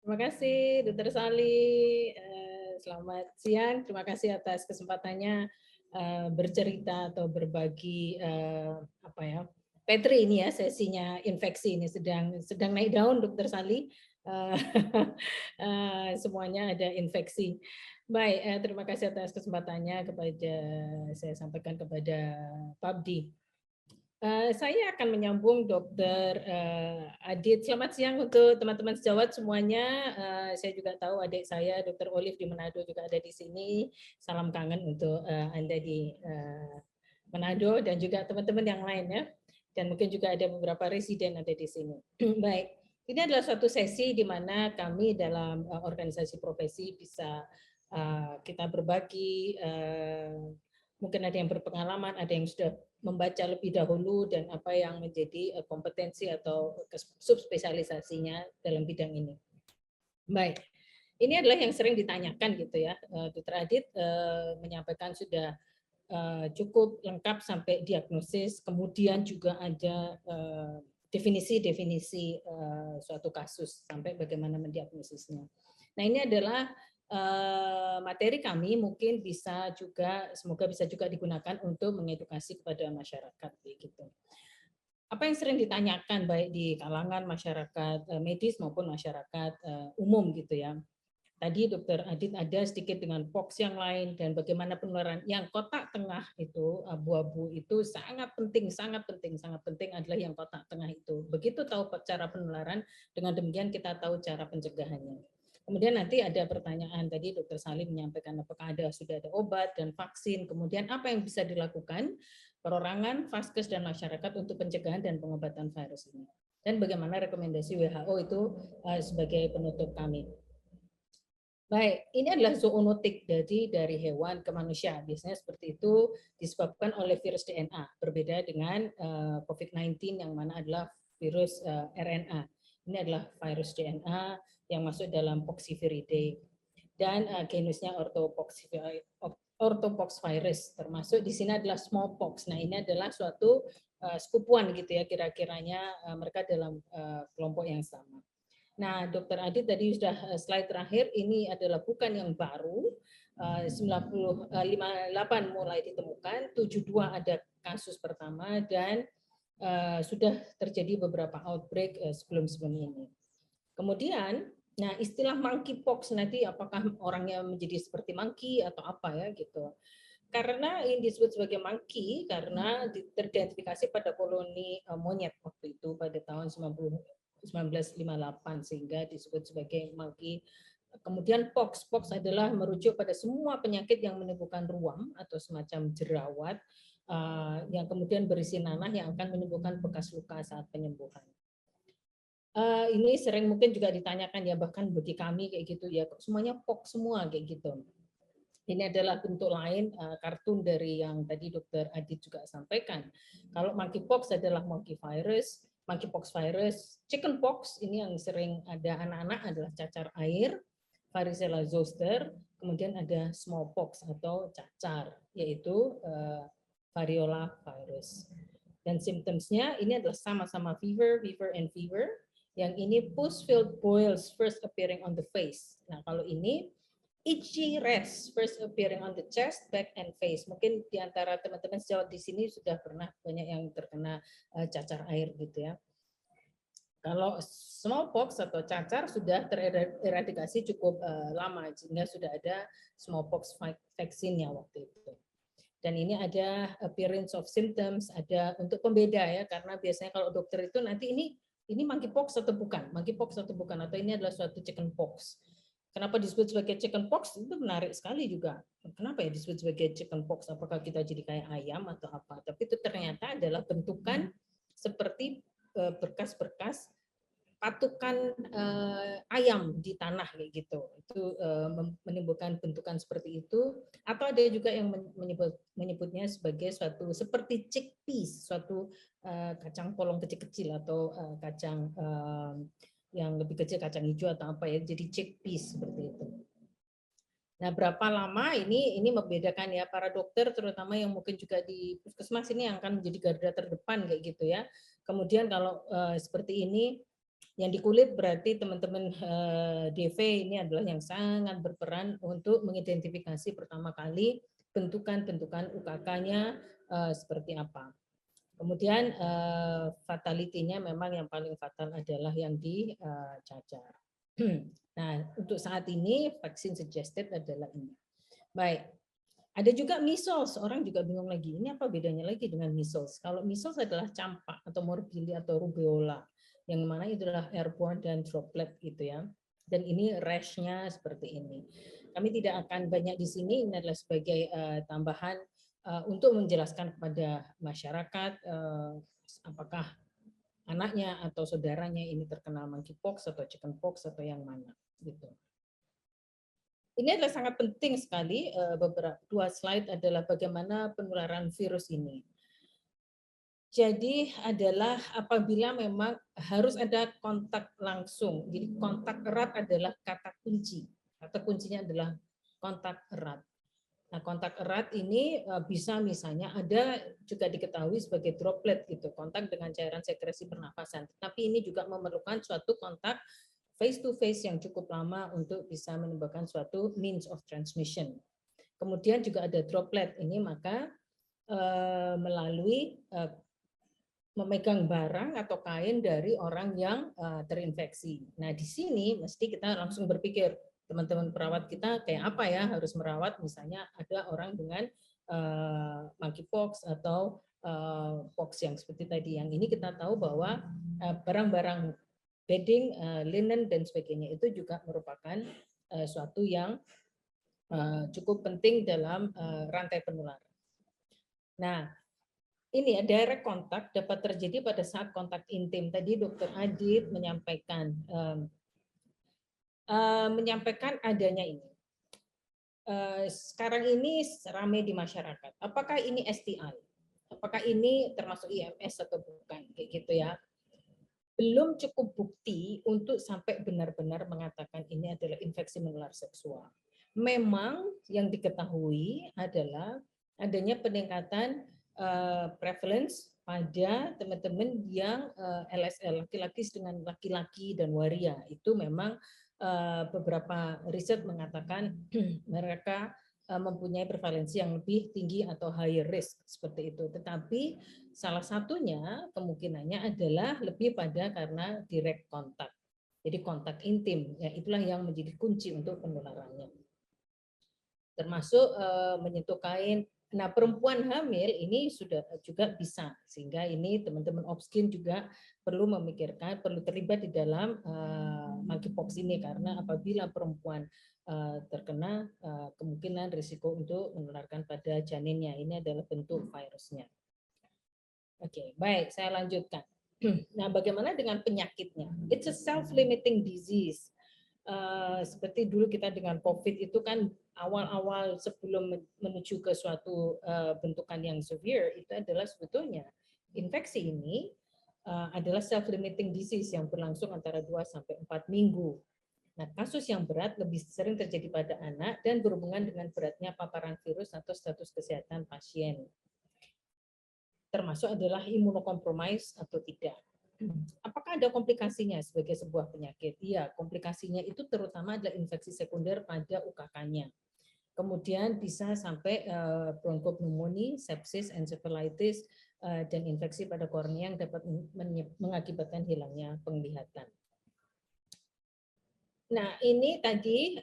Terima kasih Dr. Sali. Selamat siang. Terima kasih atas kesempatannya bercerita atau berbagi apa ya, Petri ini ya, sesinya infeksi ini sedang naik daun, Dr. Sali. Semuanya ada infeksi. Baik, terima kasih atas kesempatannya kepada saya sampaikan kepada PABDI. Saya akan menyambung Dr. Adit. Selamat siang untuk teman-teman sejawat semuanya. Saya juga tahu adik saya, Dr. Olive di Manado juga ada di sini. Salam kangen untuk Anda di Manado dan juga teman-teman yang lain ya. Dan mungkin juga ada beberapa residen ada di sini. Baik, ini adalah suatu sesi di mana kami dalam organisasi profesi bisa kita berbagi, mungkin ada yang berpengalaman, ada yang sudah membaca lebih dahulu dan apa yang menjadi kompetensi atau subspesialisasinya dalam bidang ini. Baik, ini adalah yang sering ditanyakan gitu ya. Dr. Adit menyampaikan sudah cukup lengkap sampai diagnosis, kemudian juga ada definisi-definisi suatu kasus sampai bagaimana mendiagnosisnya. Nah, ini adalah materi kami, mungkin bisa juga, semoga bisa juga digunakan untuk mengedukasi kepada masyarakat begitu. apa yang sering ditanyakan baik di kalangan masyarakat medis maupun masyarakat umum gitu ya. Tadi Dr. Adit ada sedikit dengan POX yang lain dan bagaimana penularan yang kotak tengah itu abu-abu itu sangat penting adalah yang kotak tengah itu. Begitu tahu cara penularan, dengan demikian kita tahu cara pencegahannya. Kemudian nanti ada pertanyaan tadi Dr. Salim menyampaikan apakah sudah ada obat dan vaksin, kemudian apa yang bisa dilakukan perorangan, vaskes dan masyarakat untuk pencegahan dan pengobatan virus ini. Dan bagaimana rekomendasi WHO itu sebagai penutup kami. Baik, ini adalah zoonotik dari hewan ke manusia. Biasanya seperti itu disebabkan oleh virus DNA, berbeda dengan COVID-19 yang mana adalah virus RNA. Ini adalah virus DNA yang masuk dalam Poxviridae dan genusnya Orthopoxvirus, termasuk di sini adalah smallpox. Nah, ini adalah suatu sepupuan gitu ya, kira-kiranya mereka dalam kelompok yang sama. Nah, Dr. Adit tadi sudah slide terakhir, ini adalah bukan yang baru, 58 mulai ditemukan, 72 ada kasus pertama, dan sudah terjadi beberapa outbreak sebelum ini. Kemudian, nah istilah monkeypox nanti apakah orangnya menjadi seperti monkey atau apa ya gitu. Karena ini disebut sebagai monkey karena teridentifikasi pada koloni monyet waktu itu pada tahun 1958 sehingga disebut sebagai monkey. Kemudian pox adalah merujuk pada semua penyakit yang menimbulkan ruam atau semacam jerawat yang kemudian berisi nanah yang akan menimbulkan bekas luka saat penyembuhan. Ini sering mungkin juga ditanyakan ya, bahkan bagi kami kayak gitu ya, kok semuanya pox semua kayak gitu. Ini adalah bentuk lain kartun dari yang tadi Dr. Adit juga sampaikan. Kalau monkeypox adalah monkeypox virus, chickenpox ini yang sering ada anak-anak adalah cacar air, varicella zoster, kemudian ada smallpox atau cacar, yaitu variola virus. Dan symptomsnya ini adalah sama-sama fever and fever. Yang ini pus-filled boils first appearing on the face. Nah, kalau ini itchy rash first appearing on the chest, back, and face. Mungkin di antara teman-teman sejawat di sini sudah pernah banyak yang terkena cacar air gitu ya. Kalau smallpox atau cacar sudah tereradikasi cukup lama, sehingga sudah ada smallpox vaksinnya waktu itu. Dan ini ada appearance of symptoms, ada untuk pembeda ya, karena biasanya kalau dokter itu nanti ini monkeypox atau bukan, atau ini adalah suatu chickenpox. Kenapa disebut sebagai chickenpox? Itu menarik sekali juga. Kenapa ya disebut sebagai chickenpox? Apakah kita jadi kayak ayam atau apa? Tapi itu ternyata adalah bentukan seperti berkas-berkas patukan ayam di tanah kayak gitu. Itu menimbulkan bentukan seperti itu. Atau ada juga yang menyebutnya sebagai suatu seperti chickpeas, suatu kacang polong kecil-kecil atau kacang yang lebih kecil, kacang hijau atau apa ya, jadi chickpeas seperti itu. Nah, berapa lama ini membedakan ya para dokter terutama yang mungkin juga di puskesmas ini yang akan menjadi garda terdepan kayak gitu ya. Kemudian kalau seperti ini yang di kulit berarti teman-teman DV ini adalah yang sangat berperan untuk mengidentifikasi pertama kali bentukan-bentukan UKK-nya seperti apa. Kemudian fatality-nya memang yang paling fatal adalah yang di cacar. Nah, untuk saat ini vaksin suggested adalah ini. Baik. Ada juga measles, orang juga bingung lagi. Ini apa bedanya lagi dengan measles? Kalau measles adalah campak atau morbilli atau rubeola, yang mana itu adalah airborne dan droplet gitu ya. Dan ini rash-nya seperti ini. Kami tidak akan banyak di sini, ini adalah sebagai tambahan untuk menjelaskan kepada masyarakat apakah anaknya atau saudaranya ini terkena monkeypox atau chickenpox atau yang mana gitu. Ini adalah sangat penting sekali, beberapa dua slide adalah bagaimana penularan virus ini. Jadi adalah apabila memang harus ada kontak langsung. Jadi kontak erat adalah kata kunci. Kata kuncinya adalah kontak erat. Nah, kontak erat ini bisa misalnya ada juga diketahui sebagai droplet gitu, kontak dengan cairan sekresi pernapasan. Tapi ini juga memerlukan suatu kontak face to face yang cukup lama untuk bisa menimbulkan suatu means of transmission. Kemudian juga ada droplet ini maka melalui memegang barang atau kain dari orang yang terinfeksi. Nah, di sini mesti kita langsung berpikir, teman-teman perawat kita kayak apa ya harus merawat, misalnya ada orang dengan monkeypox atau pox yang seperti tadi. Yang ini kita tahu bahwa barang-barang bedding, linen dan sebagainya itu juga merupakan suatu yang cukup penting dalam rantai penularan. Nah, ini direct kontak dapat terjadi pada saat kontak intim. Tadi Dr. Adit menyampaikan adanya ini. Sekarang ini ramai di masyarakat. Apakah ini STI? Apakah ini termasuk IMS atau bukan? Kayak gitu ya. Belum cukup bukti untuk sampai benar-benar mengatakan ini adalah infeksi menular seksual. Memang yang diketahui adalah adanya peningkatan prevalence pada teman-teman yang LSL, laki-laki dengan laki-laki dan waria. Itu memang beberapa riset mengatakan mereka mempunyai prevalensi yang lebih tinggi atau higher risk seperti itu. Tetapi salah satunya kemungkinannya adalah lebih pada karena direct kontak. Jadi kontak intim, ya itulah yang menjadi kunci untuk penularannya. Termasuk menyentuh kain. Nah, perempuan hamil ini sudah juga bisa, sehingga ini teman-teman Opskin juga perlu memikirkan, perlu terlibat di dalam monkeypox ini, karena apabila perempuan terkena, kemungkinan risiko untuk menularkan pada janinnya. Ini adalah bentuk virusnya. Oke, baik, saya lanjutkan. Nah, bagaimana dengan penyakitnya? It's a self-limiting disease. Seperti dulu kita dengan COVID itu kan awal-awal sebelum menuju ke suatu bentukan yang severe, itu adalah sebetulnya infeksi ini adalah self-limiting disease yang berlangsung antara 2 sampai 4 minggu. Nah, kasus yang berat lebih sering terjadi pada anak dan berhubungan dengan beratnya paparan virus atau status kesehatan pasien. Termasuk adalah imunokompromis atau tidak. Apakah ada komplikasinya sebagai sebuah penyakit? Iya, komplikasinya itu terutama adalah infeksi sekunder pada UKK-nya. Kemudian bisa sampai bronkopneumonia, sepsis, encephalitis, dan infeksi pada kornea yang dapat mengakibatkan hilangnya penglihatan. Nah, ini tadi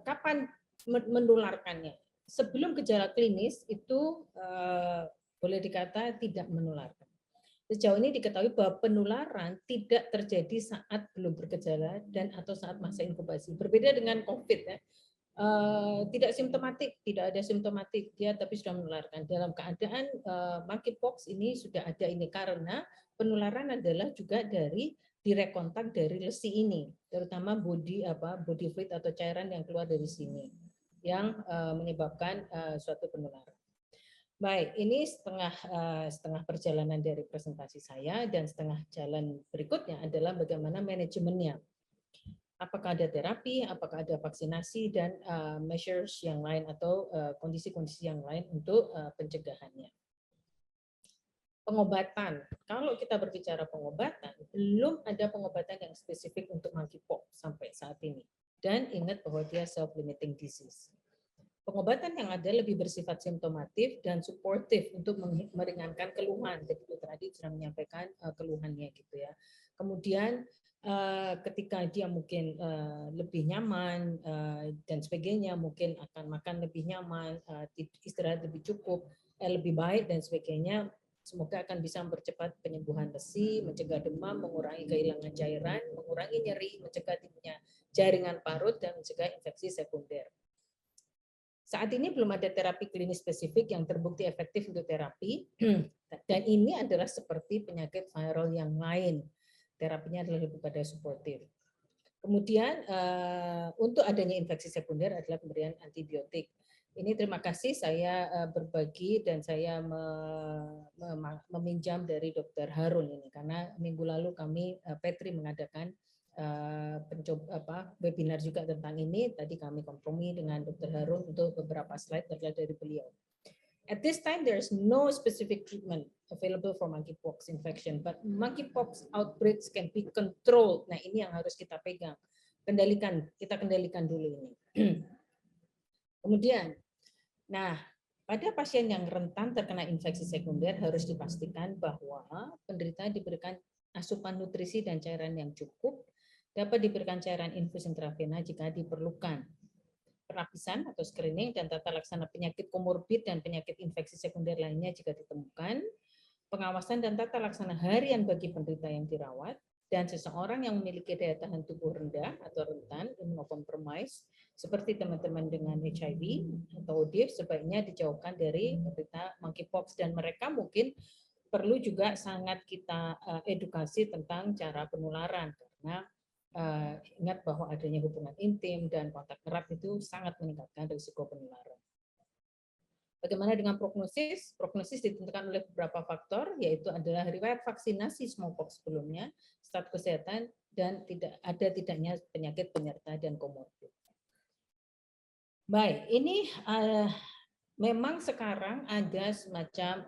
kapan menularkannya? Sebelum gejala klinis itu boleh dikata tidak menularkan. Sejauh ini diketahui bahwa penularan tidak terjadi saat belum bergejala dan atau saat masa inkubasi. Berbeda dengan COVID ya. Tidak simptomatik, tidak ada simptomatik dia tapi sudah menularkan. Dalam keadaan monkeypox ini sudah ada ini karena penularan adalah juga dari direct kontak dari lesi ini, terutama body fluid atau cairan yang keluar dari sini yang menyebabkan suatu penularan. Baik, ini setengah perjalanan dari presentasi saya, dan setengah jalan berikutnya adalah bagaimana manajemennya. Apakah ada terapi, apakah ada vaksinasi, dan measures yang lain atau kondisi-kondisi yang lain untuk pencegahannya. Pengobatan, kalau kita berbicara pengobatan, belum ada pengobatan yang spesifik untuk monkeypox sampai saat ini. Dan ingat bahwa dia self-limiting disease. Pengobatan yang ada lebih bersifat simptomatif dan suportif untuk meringankan keluhan. Jadi Dr. Adit sudah menyampaikan keluhannya gitu ya. Kemudian ketika dia mungkin lebih nyaman dan sebagainya, mungkin akan makan lebih nyaman, istirahat lebih cukup, lebih baik dan sebagainya, semoga akan bisa mempercepat penyembuhan lesi, mencegah demam, mengurangi kehilangan cairan, mengurangi nyeri, mencegah timbulnya jaringan parut, dan mencegah infeksi sekunder. Saat ini belum ada terapi klinis spesifik yang terbukti efektif untuk terapi, dan ini adalah seperti penyakit viral yang lain. Terapinya adalah lebih pada suportif. Kemudian untuk adanya infeksi sekunder adalah pemberian antibiotik. Ini terima kasih saya berbagi dan saya meminjam dari Dr. Harun ini, karena minggu lalu kami Petri mengadakan webinar juga tentang ini. Tadi kami kompromi dengan Dr. Harun untuk beberapa slide dari beliau. At this time, there is no specific treatment available for monkeypox infection, but monkeypox outbreaks can be controlled. Nah, ini yang harus kita pegang, kita kendalikan dulu ini. Kemudian, nah pada pasien yang rentan terkena infeksi sekunder harus dipastikan bahwa penderita diberikan asupan nutrisi dan cairan yang cukup, dapat diberikan cairan infus intravena jika diperlukan. Pelapisan atau screening dan tata laksana penyakit komorbid dan penyakit infeksi sekunder lainnya jika ditemukan, pengawasan dan tata laksana harian bagi penderita yang dirawat, dan seseorang yang memiliki daya tahan tubuh rendah atau rentan immunokompromis seperti teman-teman dengan HIV atau ODIF sebaiknya dijauhkan dari penderita monkeypox, dan mereka mungkin perlu juga sangat kita edukasi tentang cara penularan, karena ingat bahwa adanya hubungan intim dan kontak erat itu sangat meningkatkan risiko penularan. Bagaimana dengan prognosis? Prognosis ditentukan oleh beberapa faktor, yaitu adalah riwayat vaksinasi smallpox sebelumnya, status kesehatan, dan tidaknya penyakit penyerta dan komorbid. Baik, ini memang sekarang ada semacam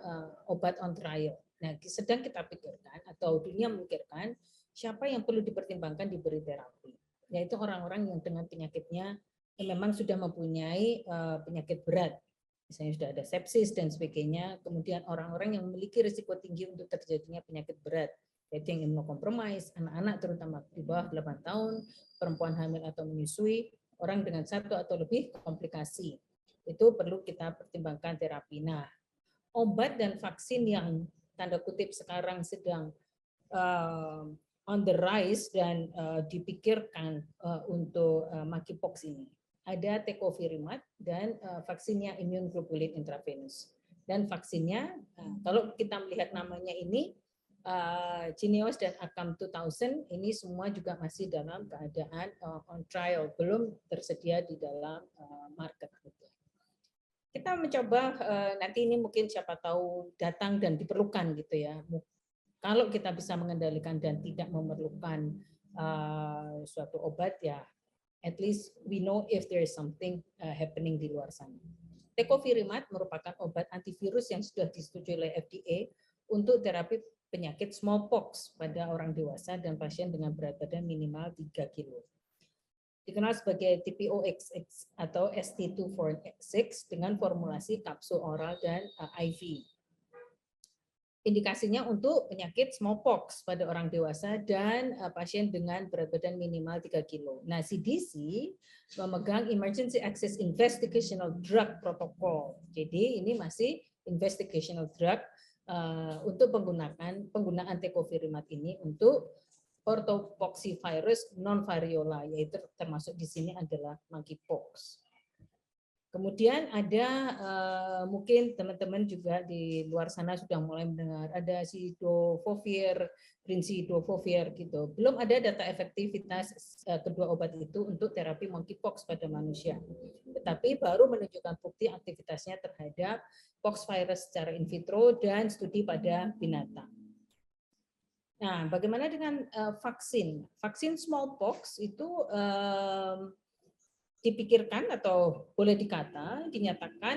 obat on trial. Nah, sedang kita pikirkan atau dunia memikirkan siapa yang perlu dipertimbangkan diberi terapi, yaitu orang-orang yang dengan penyakitnya yang memang sudah mempunyai penyakit berat. Misalnya sudah ada sepsis dan sebagainya, kemudian orang-orang yang memiliki risiko tinggi untuk terjadinya penyakit berat, yaitu yang imunokompromis, anak-anak terutama di bawah 8 tahun, perempuan hamil atau menyusui, orang dengan 1 atau lebih komplikasi. Itu perlu kita pertimbangkan terapi. Nah, obat dan vaksin yang tanda kutip sekarang sedang on the rise dan dipikirkan untuk monkeypox ini. Ada tecovirimat dan vaksinnya immune globulin intravenous. Dan vaksinnya, kalau kita melihat namanya ini, Jynneos dan Acamp 2000, ini semua juga masih dalam keadaan on trial, belum tersedia di dalam market. Kita mencoba, nanti ini mungkin siapa tahu datang dan diperlukan gitu ya. Kalau kita bisa mengendalikan dan tidak memerlukan suatu obat, ya at least we know if there is something happening di luar sana. Tecovirimat merupakan obat antivirus yang sudah disetujui oleh FDA untuk terapi penyakit smallpox pada orang dewasa dan pasien dengan berat badan minimal 3 kilo. Dikenal sebagai TPOXX atau ST246 dengan formulasi kapsul oral dan IV. Indikasinya untuk penyakit smallpox pada orang dewasa dan pasien dengan berat badan minimal 3 kilo. Nah, CDC memegang Emergency Access Investigational Drug Protocol. Jadi ini masih investigational drug untuk penggunaan tecovirimat ini untuk orthopoxivirus non variola, yaitu termasuk di sini adalah monkeypox. Kemudian ada mungkin teman-teman juga di luar sana sudah mulai mendengar ada Cidofovir, Brincidofovir gitu. Belum ada data efektivitas kedua obat itu untuk terapi monkeypox pada manusia. Tetapi baru menunjukkan bukti aktivitasnya terhadap poxvirus secara in vitro dan studi pada binatang. Nah, bagaimana dengan vaksin? Vaksin smallpox itu dipikirkan atau boleh dinyatakan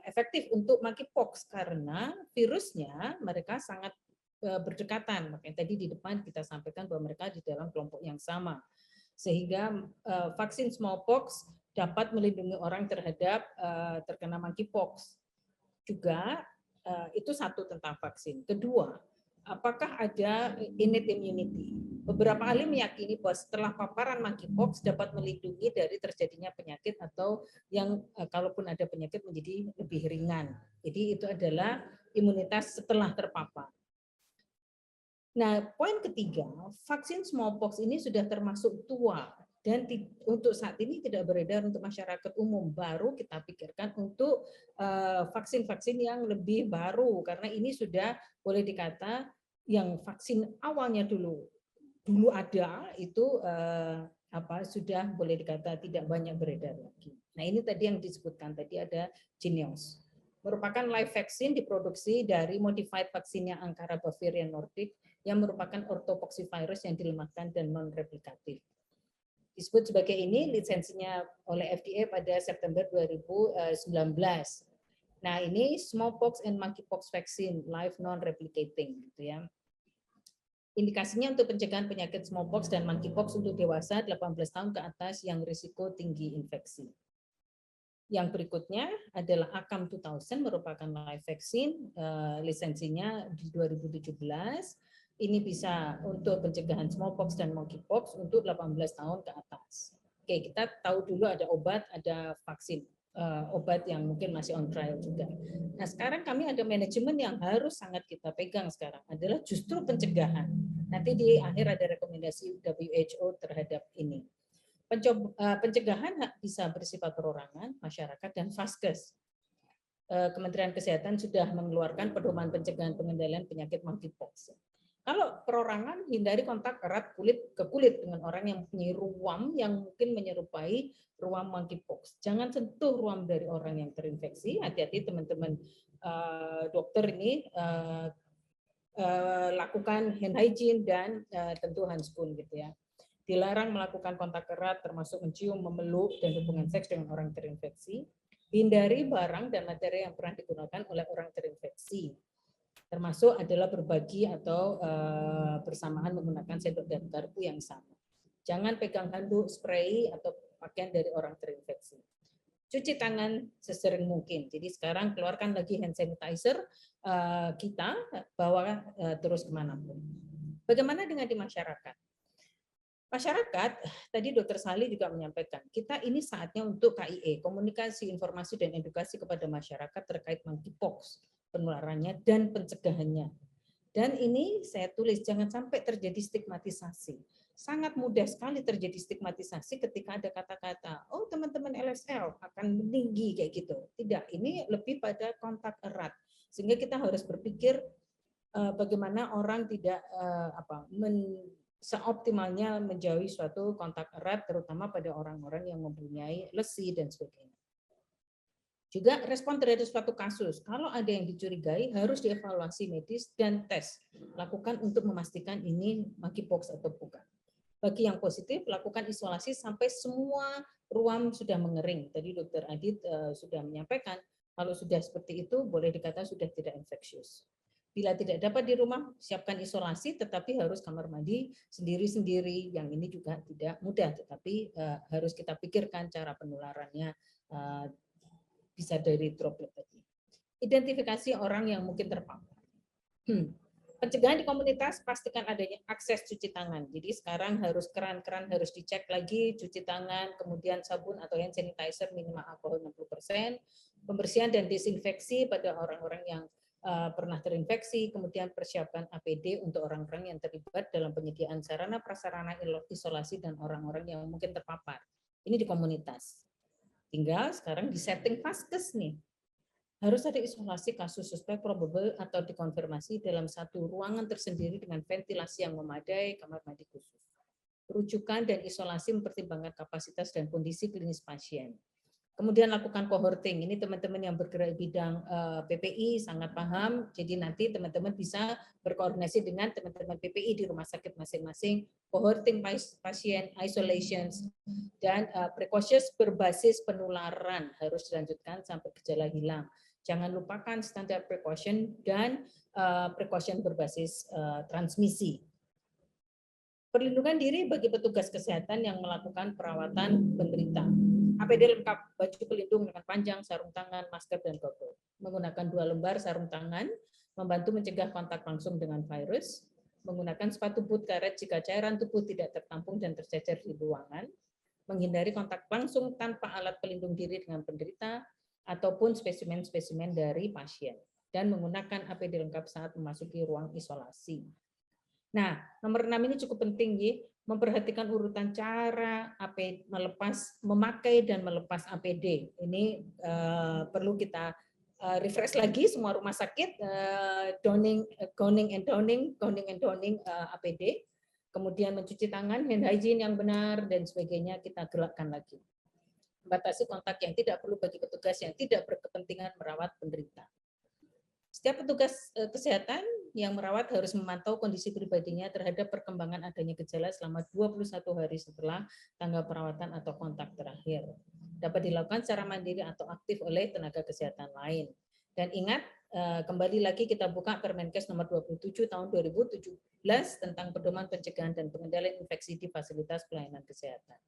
efektif untuk monkeypox karena virusnya mereka sangat berdekatan. Makanya tadi di depan kita sampaikan bahwa mereka di dalam kelompok yang sama. Sehingga vaksin smallpox dapat melindungi orang terhadap terkena monkeypox. Juga itu satu tentang vaksin. Kedua, apakah ada innate immunity? Beberapa ahli meyakini bahwa setelah paparan monkeypox dapat melindungi dari terjadinya penyakit atau yang kalaupun ada penyakit menjadi lebih ringan. Jadi itu adalah imunitas setelah terpapar. Nah, poin ketiga, vaksin smallpox ini sudah termasuk tua dan untuk saat ini tidak beredar untuk masyarakat umum. Baru kita pikirkan untuk vaksin-vaksin yang lebih baru karena ini sudah boleh dikata yang vaksin awalnya dulu ada itu sudah boleh dikata tidak banyak beredar lagi. Nah, ini tadi yang disebutkan tadi ada Jynneos. Merupakan live vaksin diproduksi dari modified vaksinnya Ankara Bavarian Nordic yang merupakan orthopoxivirus yang dilemahkan dan non-replikatif. Disebut sebagai ini lisensinya oleh FDA pada September 2019. Nah, ini smallpox and monkeypox vaccine live non-replicating gitu ya. Indikasinya untuk pencegahan penyakit smallpox dan monkeypox untuk dewasa 18 tahun ke atas yang risiko tinggi infeksi. Yang berikutnya adalah ACAM 2000 merupakan live vaccine, lisensinya di 2017. Ini bisa untuk pencegahan smallpox dan monkeypox untuk 18 tahun ke atas. Oke, kita tahu dulu ada obat, ada vaksin. Obat yang mungkin masih on trial juga. Nah, sekarang kami ada manajemen yang harus sangat kita pegang sekarang adalah justru pencegahan. Nanti di akhir ada rekomendasi WHO terhadap ini. Pencegahan bisa bersifat perorangan, masyarakat, dan Vaskes. Kementerian Kesehatan sudah mengeluarkan pedoman pencegahan pengendalian penyakit monkeypox. Kalau perorangan, hindari kontak erat kulit ke kulit dengan orang yang mempunyai ruam yang mungkin menyerupai ruam monkeypox. Jangan sentuh ruam dari orang yang terinfeksi. Hati-hati teman-teman dokter ini lakukan hand hygiene dan tentu handskun gitu ya. Dilarang melakukan kontak erat termasuk mencium, memeluk, dan hubungan seks dengan orang terinfeksi. Hindari barang dan materi yang pernah digunakan oleh orang terinfeksi. Termasuk adalah berbagi atau bersamaan menggunakan sendok dan garpu yang sama. Jangan pegang handuk, spray, atau pakaian dari orang terinfeksi. Cuci tangan sesering mungkin. Jadi sekarang keluarkan lagi hand sanitizer kita, bawa terus kemanapun. Bagaimana dengan di masyarakat? Masyarakat, tadi Dr. Sali juga menyampaikan, kita ini saatnya untuk KIE, komunikasi, informasi, dan edukasi kepada masyarakat terkait monkeypox, penularannya, dan pencegahannya. Dan ini saya tulis, jangan sampai terjadi stigmatisasi. Sangat mudah sekali terjadi stigmatisasi ketika ada kata-kata, oh teman-teman LSL akan meninggi kayak gitu. Tidak, ini lebih pada kontak erat. Sehingga kita harus berpikir bagaimana orang tidak seoptimalnya menjauhi suatu kontak erat, terutama pada orang-orang yang mempunyai lesi dan sebagainya. Juga respon terhadap suatu kasus, kalau ada yang dicurigai harus dievaluasi medis dan tes. Lakukan untuk memastikan ini monkeypox atau bukan. Bagi yang positif, lakukan isolasi sampai semua ruam sudah mengering. Tadi Dr. Adit sudah menyampaikan, kalau sudah seperti itu boleh dikatakan sudah tidak infeksius. Bila tidak dapat di rumah, siapkan isolasi, tetapi harus kamar mandi sendiri-sendiri. Yang ini juga tidak mudah, tetapi harus kita pikirkan cara penularannya bisa dari droplet tadi. Identifikasi orang yang mungkin terpapar. Pencegahan di komunitas, pastikan adanya akses cuci tangan. Jadi sekarang harus keran-keran harus dicek lagi, cuci tangan, kemudian sabun atau hand sanitizer minimal alkohol 60%, pembersihan dan desinfeksi pada orang-orang yang pernah terinfeksi, kemudian persiapan APD untuk orang-orang yang terlibat dalam penyediaan sarana prasarana isolasi dan orang-orang yang mungkin terpapar. Ini di komunitas. Tinggal sekarang di setting Vaskes nih. Harus ada isolasi kasus suspek probable atau dikonfirmasi dalam satu ruangan tersendiri dengan ventilasi yang memadai, kamar mandi khusus. Rujukan dan isolasi mempertimbangkan kapasitas dan kondisi klinis pasien. Kemudian lakukan cohorting. Ini teman-teman yang bergerak di bidang PPI sangat paham. Jadi nanti teman-teman bisa berkoordinasi dengan teman-teman PPI di rumah sakit masing-masing. Cohorting pasien, isolations, dan precautions berbasis penularan harus dilanjutkan sampai gejala hilang. Jangan lupakan standar precaution dan precaution berbasis transmisi. Perlindungan diri bagi petugas kesehatan yang melakukan perawatan penderita. APD lengkap, baju pelindung dengan panjang, sarung tangan, masker, dan goggle. Menggunakan 2 lembar sarung tangan, membantu mencegah kontak langsung dengan virus. Menggunakan sepatu boot karet jika cairan tubuh tidak tertampung dan tercecer di ruangan. Menghindari kontak langsung tanpa alat pelindung diri dengan penderita, ataupun spesimen-spesimen dari pasien. Dan menggunakan APD lengkap saat memasuki ruang isolasi. Nah, nomor 6 ini cukup penting ya, memperhatikan urutan cara memakai dan melepas APD. Ini perlu kita refresh lagi semua rumah sakit, gowning and donning APD, kemudian mencuci tangan, hand hygiene yang benar dan sebagainya kita gerakkan lagi. Batasi kontak yang tidak perlu bagi petugas yang tidak berkepentingan merawat penderita. Setiap petugas kesehatan yang merawat harus memantau kondisi pribadinya terhadap perkembangan adanya gejala selama 21 hari setelah tanggal perawatan atau kontak terakhir. Dapat dilakukan secara mandiri atau aktif oleh tenaga kesehatan lain. Dan ingat, kembali lagi kita buka Permenkes nomor 27 tahun 2017 tentang pedoman pencegahan dan pengendalian infeksi di fasilitas pelayanan kesehatan.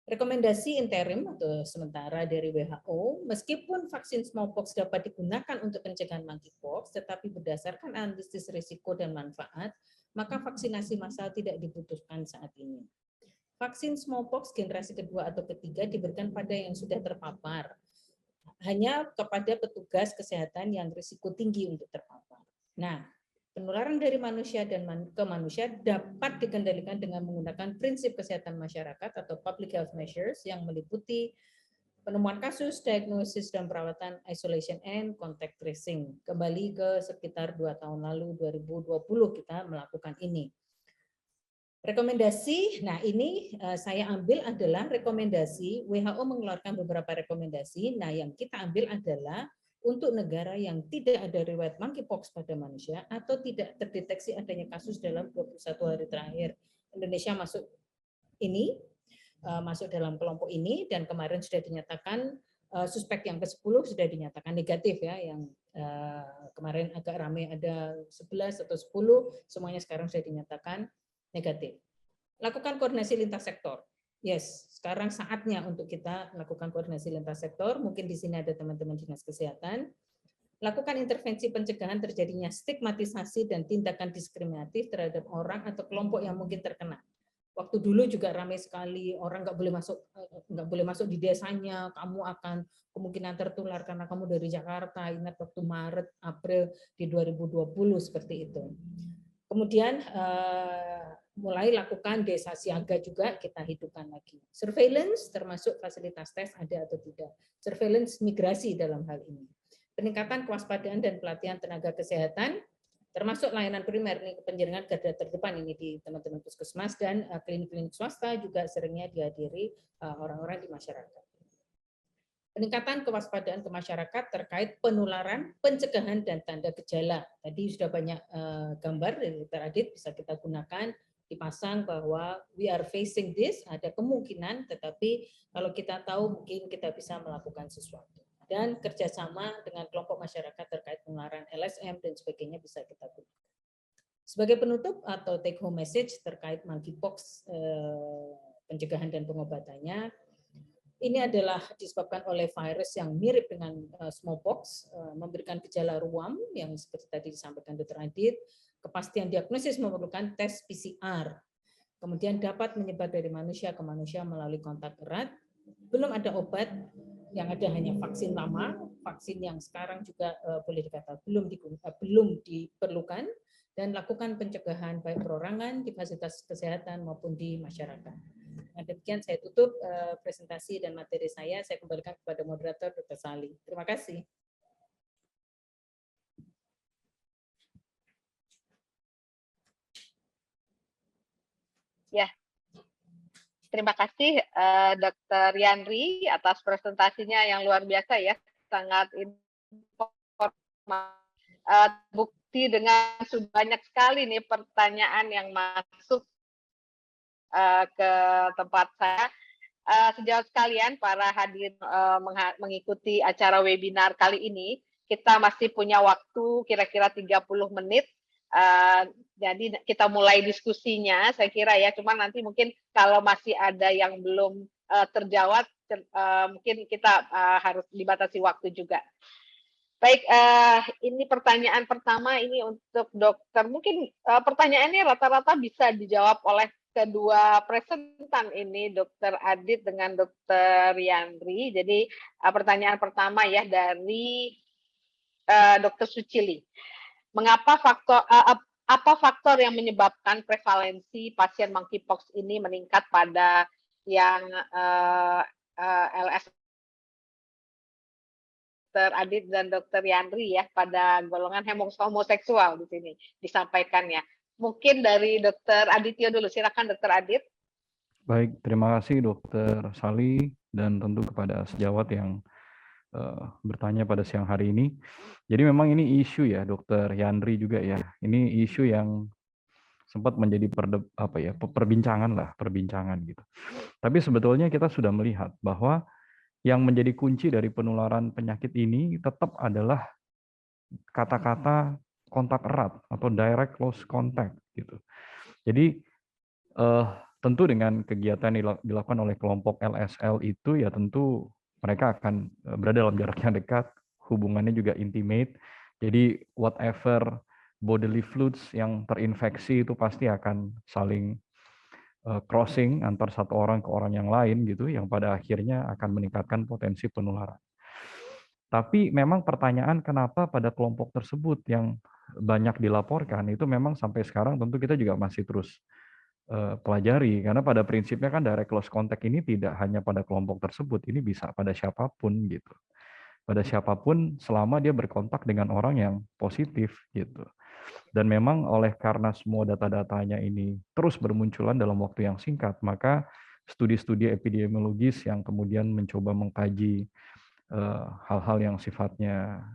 Rekomendasi interim atau sementara dari WHO, meskipun vaksin smallpox dapat digunakan untuk pencegahan monkeypox, tetapi berdasarkan analisis risiko dan manfaat, maka vaksinasi massal tidak dibutuhkan saat ini. Vaksin smallpox generasi kedua atau ketiga diberikan pada yang sudah terpapar, hanya kepada petugas kesehatan yang risiko tinggi untuk terpapar. Nah, penularan dari manusia dan ke manusia dapat dikendalikan dengan menggunakan prinsip kesehatan masyarakat atau public health measures yang meliputi penemuan kasus, diagnosis dan perawatan, isolation and contact tracing. Kembali ke sekitar 2 tahun lalu, 2020 kita melakukan ini. Rekomendasi, nah ini saya ambil adalah rekomendasi, WHO mengeluarkan beberapa rekomendasi, nah yang kita ambil adalah untuk negara yang tidak ada riwayat monkeypox pada manusia atau tidak terdeteksi adanya kasus dalam 21 hari terakhir. Indonesia masuk ini, masuk dalam kelompok ini, dan kemarin sudah dinyatakan suspek yang ke-10 sudah dinyatakan negatif ya, yang kemarin agak ramai ada 11 atau 10, semuanya sekarang sudah dinyatakan negatif. Lakukan koordinasi lintas sektor. Yes, sekarang saatnya untuk kita lakukan koordinasi lintas sektor. Mungkin di sini ada teman-teman dinas kesehatan. Lakukan intervensi pencegahan terjadinya stigmatisasi dan tindakan diskriminatif terhadap orang atau kelompok yang mungkin terkena. Waktu dulu juga ramai sekali orang nggak boleh masuk di desanya, kamu akan kemungkinan tertular karena kamu dari Jakarta. Ingat waktu Maret, April di 2020 seperti itu. Kemudian mulai lakukan desa siaga juga kita hidupkan lagi. Surveillance termasuk fasilitas tes ada atau tidak. Surveillance migrasi dalam hal ini. Peningkatan kewaspadaan dan pelatihan tenaga kesehatan termasuk layanan primer, ini penjaringan garda terdepan ini di teman-teman puskesmas dan klinik-klinik swasta juga seringnya dihadiri orang-orang di masyarakat. Peningkatan kewaspadaan ke masyarakat terkait penularan, pencegahan, dan tanda gejala. Tadi sudah banyak gambar dari Dr. Adit, bisa kita gunakan, dipasang bahwa we are facing this, ada kemungkinan, tetapi kalau kita tahu mungkin kita bisa melakukan sesuatu. Dan kerjasama dengan kelompok masyarakat terkait penularan LSM dan sebagainya bisa kita gunakan. Sebagai penutup atau take home message terkait monkeypox, pencegahan dan pengobatannya, ini adalah disebabkan oleh virus yang mirip dengan smallpox, memberikan gejala ruam yang seperti tadi disampaikan Dr. Adit, kepastian diagnosis memerlukan tes PCR, kemudian dapat menyebar dari manusia ke manusia melalui kontak erat, belum ada obat, yang ada hanya vaksin lama, vaksin yang sekarang juga boleh dikatakan belum diperlukan, dan lakukan pencegahan baik perorangan di fasilitas kesehatan maupun di masyarakat. Nah, demikian saya tutup presentasi dan materi saya kembalikan kepada moderator Dr. Sali. Terima kasih. Ya, terima kasih Dr. Yandri atas presentasinya yang luar biasa ya, sangat informatif. Bukti dengan sudah banyak sekali nih pertanyaan yang masuk ke tempat saya. Sejauh sekalian para hadirin mengikuti acara webinar kali ini, kita masih punya waktu kira-kira 30 menit. Jadi kita mulai diskusinya, saya kira ya. Cuma nanti mungkin kalau masih ada yang belum terjawab, mungkin kita harus dibatasi waktu juga. Baik, ini pertanyaan pertama ini untuk dokter. Mungkin pertanyaannya rata-rata bisa dijawab oleh kedua presentan ini, Dr. Adit dengan Dr. Yandri. Jadi pertanyaan pertama ya dari Dr. Sucili. Mengapa apa faktor yang menyebabkan prevalensi pasien monkeypox ini meningkat pada yang LS Dr. Adit dan Dr. Yandri ya, pada golongan homoseksual di sini disampaikan ya. Mungkin dari Dr. Adityo dulu, silakan Dr. Adit. Baik, terima kasih Dr. Sali dan tentu kepada sejawat yang bertanya pada siang hari ini. Jadi memang ini isu ya Dr. Yandri juga ya. Ini isu yang sempat menjadi perbincangan gitu. Tapi sebetulnya kita sudah melihat bahwa yang menjadi kunci dari penularan penyakit ini tetap adalah kata-kata kontak erat atau direct close contact gitu. Jadi tentu dengan kegiatan dilakukan oleh kelompok LSL itu ya tentu mereka akan berada dalam jarak yang dekat, hubungannya juga intimate. Jadi whatever bodily fluids yang terinfeksi itu pasti akan saling crossing antar satu orang ke orang yang lain gitu, yang pada akhirnya akan meningkatkan potensi penularan. Tapi memang pertanyaan kenapa pada kelompok tersebut yang banyak dilaporkan itu memang sampai sekarang tentu kita juga masih terus pelajari, karena pada prinsipnya kan direct close contact ini tidak hanya pada kelompok tersebut, ini bisa pada siapapun gitu. Pada siapapun selama dia berkontak dengan orang yang positif gitu. Dan memang karena semua data-datanya ini terus bermunculan dalam waktu yang singkat, maka studi-studi epidemiologis yang kemudian mencoba mengkaji hal-hal yang sifatnya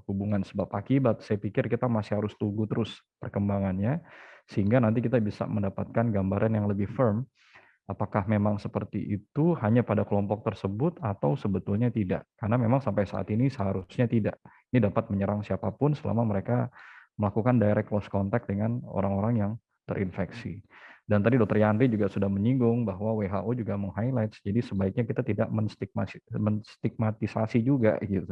hubungan sebab akibat, saya pikir kita masih harus tunggu terus perkembangannya, sehingga nanti kita bisa mendapatkan gambaran yang lebih firm, apakah memang seperti itu hanya pada kelompok tersebut atau sebetulnya tidak. Karena memang sampai saat ini seharusnya tidak. Ini dapat menyerang siapapun selama mereka melakukan direct close contact dengan orang-orang yang terinfeksi. Dan tadi Dr. Yandri juga sudah menyinggung bahwa WHO juga meng-highlight, jadi sebaiknya kita tidak menstigmatisasi juga gitu.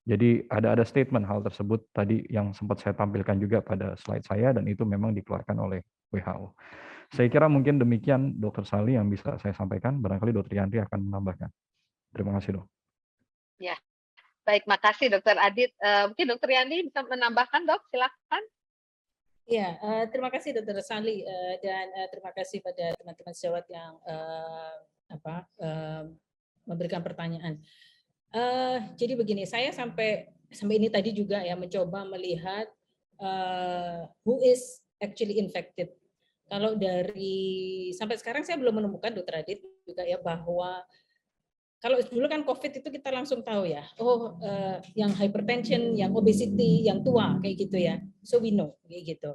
Jadi ada statement hal tersebut tadi yang sempat saya tampilkan juga pada slide saya, dan itu memang dikeluarkan oleh WHO. Saya kira mungkin demikian Dr. Sali yang bisa saya sampaikan, barangkali Dr. Yandri akan menambahkan. Terima kasih, Dok. Ya, baik, makasih Dr. Adit. Mungkin Dr. Yandri bisa menambahkan, Dok, silakan. Ya, terima kasih Dr. Sali dan terima kasih pada teman-teman sejawat yang memberikan pertanyaan. Jadi begini, saya sampai ini tadi juga ya mencoba melihat who is actually infected. Kalau dari sampai sekarang saya belum menemukan Dr. Adit juga ya bahwa kalau dulu kan COVID itu kita langsung tahu ya, yang hypertension, yang obesity, yang tua kayak gitu ya, so we know kayak gitu.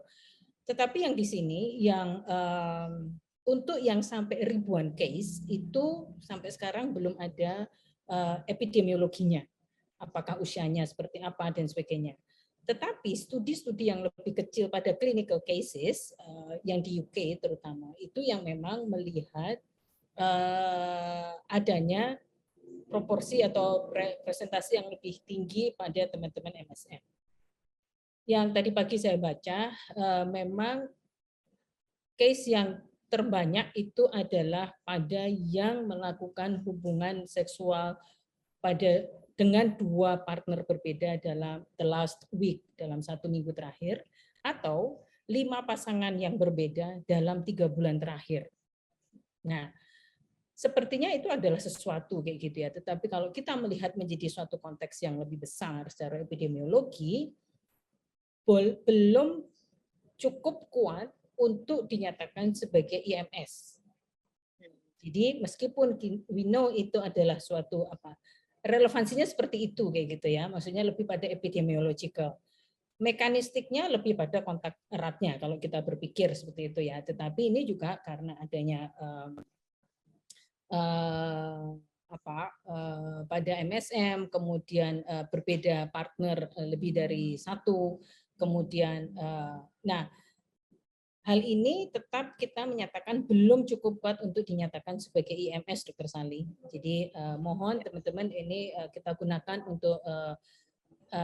Tetapi yang di sini yang untuk yang sampai ribuan case itu sampai sekarang belum ada epidemiologinya, apakah usianya seperti apa dan sebagainya. Tetapi studi-studi yang lebih kecil pada clinical cases yang di UK terutama itu yang memang melihat adanya proporsi atau presentasi yang lebih tinggi pada teman-teman MSM. Yang tadi pagi saya baca, memang case yang terbanyak itu adalah pada yang melakukan hubungan seksual dengan dua partner berbeda dalam the last week, dalam 1 minggu terakhir, atau 5 pasangan yang berbeda dalam 3 bulan terakhir. Nah, sepertinya itu adalah sesuatu kayak gitu ya. Tetapi kalau kita melihat menjadi suatu konteks yang lebih besar secara epidemiologi, belum cukup kuat untuk dinyatakan sebagai IMS. Jadi meskipun we know itu adalah suatu relevansinya seperti itu kayak gitu ya. Maksudnya lebih pada epidemiological. Mekanistiknya lebih pada kontak eratnya kalau kita berpikir seperti itu ya. Tetapi ini juga karena adanya pada MSM, kemudian berbeda partner lebih dari satu, kemudian hal ini tetap kita menyatakan belum cukup kuat untuk dinyatakan sebagai IMS, Dr. Sali. Jadi mohon teman-teman ini kita gunakan untuk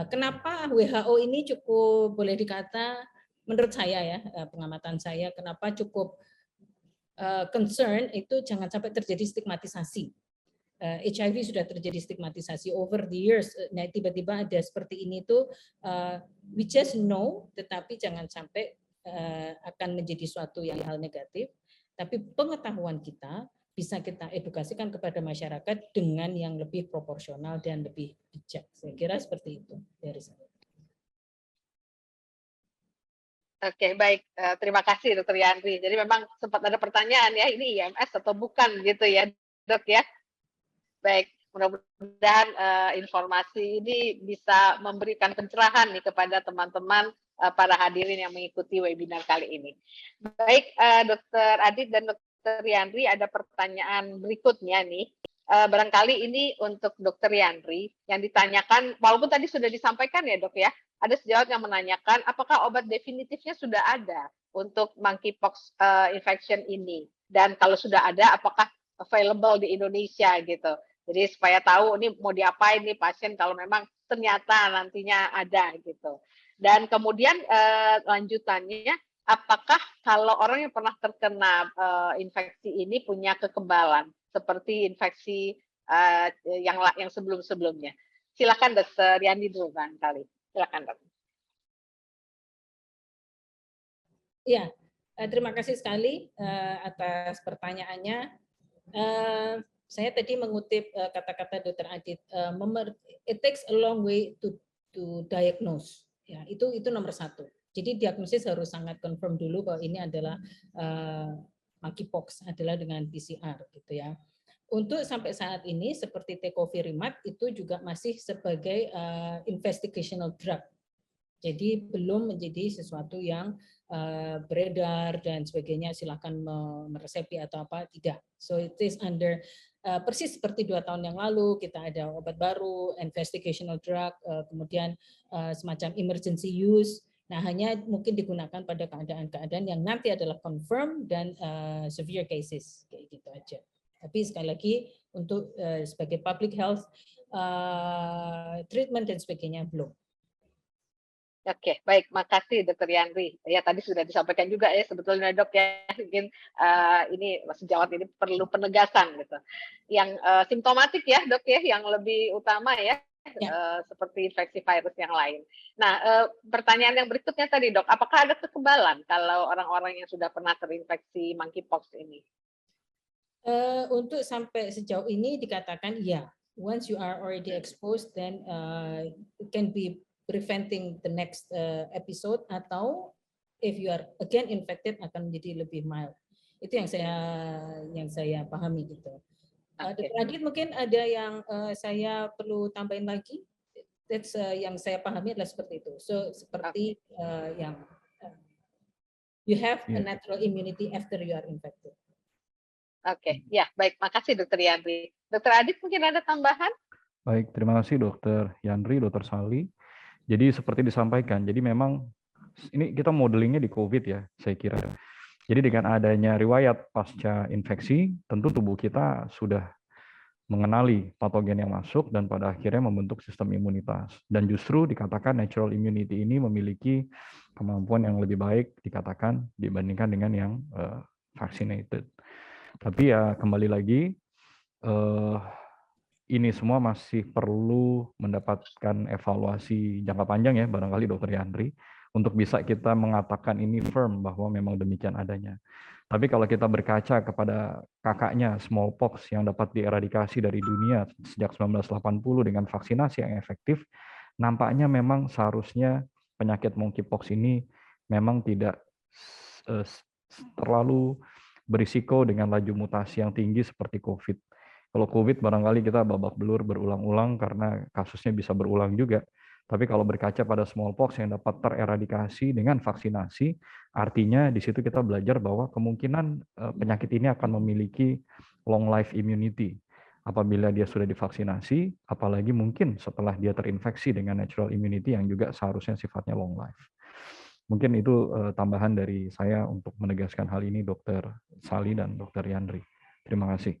kenapa WHO ini cukup boleh dikata menurut saya ya pengamatan saya kenapa cukup concern itu jangan sampai terjadi stigmatisasi. HIV sudah terjadi stigmatisasi over the years. Nah, tiba-tiba ada seperti ini tuh we just know, tetapi jangan sampai akan menjadi suatu yang hal negatif. Tapi pengetahuan kita bisa kita edukasikan kepada masyarakat dengan yang lebih proporsional dan lebih bijak. Saya kira seperti itu dari saya. Oke, baik. Terima kasih Dr. Yandri. Jadi memang sempat ada pertanyaan ya, ini IMS atau bukan gitu ya, Dok ya. Baik, mudah-mudahan informasi ini bisa memberikan pencerahan nih kepada teman-teman para hadirin yang mengikuti webinar kali ini. Baik, Dr. Adit dan Dr. Yandri, ada pertanyaan berikutnya nih. Barangkali ini untuk Dr. Yandri yang ditanyakan, walaupun tadi sudah disampaikan ya Dok ya, ada sejawat yang menanyakan apakah obat definitifnya sudah ada untuk monkeypox infection ini. dan kalau sudah ada apakah available di Indonesia gitu. Jadi supaya tahu ini mau diapain nih pasien kalau memang ternyata nantinya ada gitu. Dan kemudian lanjutannya, apakah kalau orang yang pernah terkena infeksi ini punya kekebalan seperti infeksi yang sebelum-sebelumnya? Silakan Dr. Yandi dulu barangkali. Silakan Dok. Ya, terima kasih sekali atas pertanyaannya. Saya tadi mengutip kata-kata Dr. Adit, it takes a long way to diagnose. Ya, itu nomor satu. Jadi diagnosis harus sangat confirm dulu bahwa ini adalah monkeypox, adalah dengan PCR gitu ya. Untuk sampai saat ini seperti tecovirimat itu juga masih sebagai investigational drug. Jadi belum menjadi sesuatu yang beredar dan sebagainya, silakan meresepi atau apa, tidak. So it is under persis seperti 2 tahun yang lalu kita ada obat baru, investigational drug, kemudian semacam emergency use. Nah, hanya mungkin digunakan pada keadaan-keadaan yang nanti adalah confirm dan severe cases, kayak gitu aja. Tapi sekali lagi untuk sebagai public health treatment dan sebagainya belum. Oke, baik, makasih Dr. Yandri. Ya tadi sudah disampaikan juga ya sebetulnya Dok ya, mungkin ini sejawat ini perlu penegasan gitu. Yang simptomatik ya Dok ya, yang lebih utama ya, seperti infeksi virus yang lain. Nah, pertanyaan yang berikutnya tadi Dok, apakah ada kekebalan kalau orang-orang yang sudah pernah terinfeksi monkeypox ini? Untuk sampai sejauh ini dikatakan ya, once you are already exposed, then it can be preventing the next episode, atau if you are again infected akan menjadi lebih mild. Itu yang saya pahami gitu. Dr. Adit mungkin ada yang saya perlu tambahin lagi. That's yang saya pahami adalah seperti itu. So seperti yang you have a natural immunity after you are infected. Oke, ya baik, makasih Dr. Yandri. Dr. Adit mungkin ada tambahan? Baik, terima kasih Dr. Yandri, Dr. Sali. Jadi seperti disampaikan, jadi memang ini kita modelingnya di COVID ya, saya kira. Jadi dengan adanya riwayat pasca infeksi, tentu tubuh kita sudah mengenali patogen yang masuk dan pada akhirnya membentuk sistem imunitas. Dan justru dikatakan natural immunity ini memiliki kemampuan yang lebih baik dikatakan dibandingkan dengan yang vaccinated. Tapi ya kembali lagi, ini semua masih perlu mendapatkan evaluasi jangka panjang ya, barangkali Dr. Yandri, untuk bisa kita mengatakan ini firm bahwa memang demikian adanya. Tapi kalau kita berkaca kepada kakaknya smallpox yang dapat dieradikasi dari dunia sejak 1980 dengan vaksinasi yang efektif, nampaknya memang seharusnya penyakit monkeypox ini memang tidak terlalu berisiko dengan laju mutasi yang tinggi seperti COVID. Kalau COVID barangkali kita babak belur berulang-ulang karena kasusnya bisa berulang juga. Tapi kalau berkaca pada smallpox yang dapat tereradikasi dengan vaksinasi, artinya di situ kita belajar bahwa kemungkinan penyakit ini akan memiliki long life immunity. Apabila dia sudah divaksinasi, apalagi mungkin setelah dia terinfeksi dengan natural immunity yang juga seharusnya sifatnya long life. Mungkin itu tambahan dari saya untuk menegaskan hal ini, Dr. Sali dan Dr. Yandri. Terima kasih.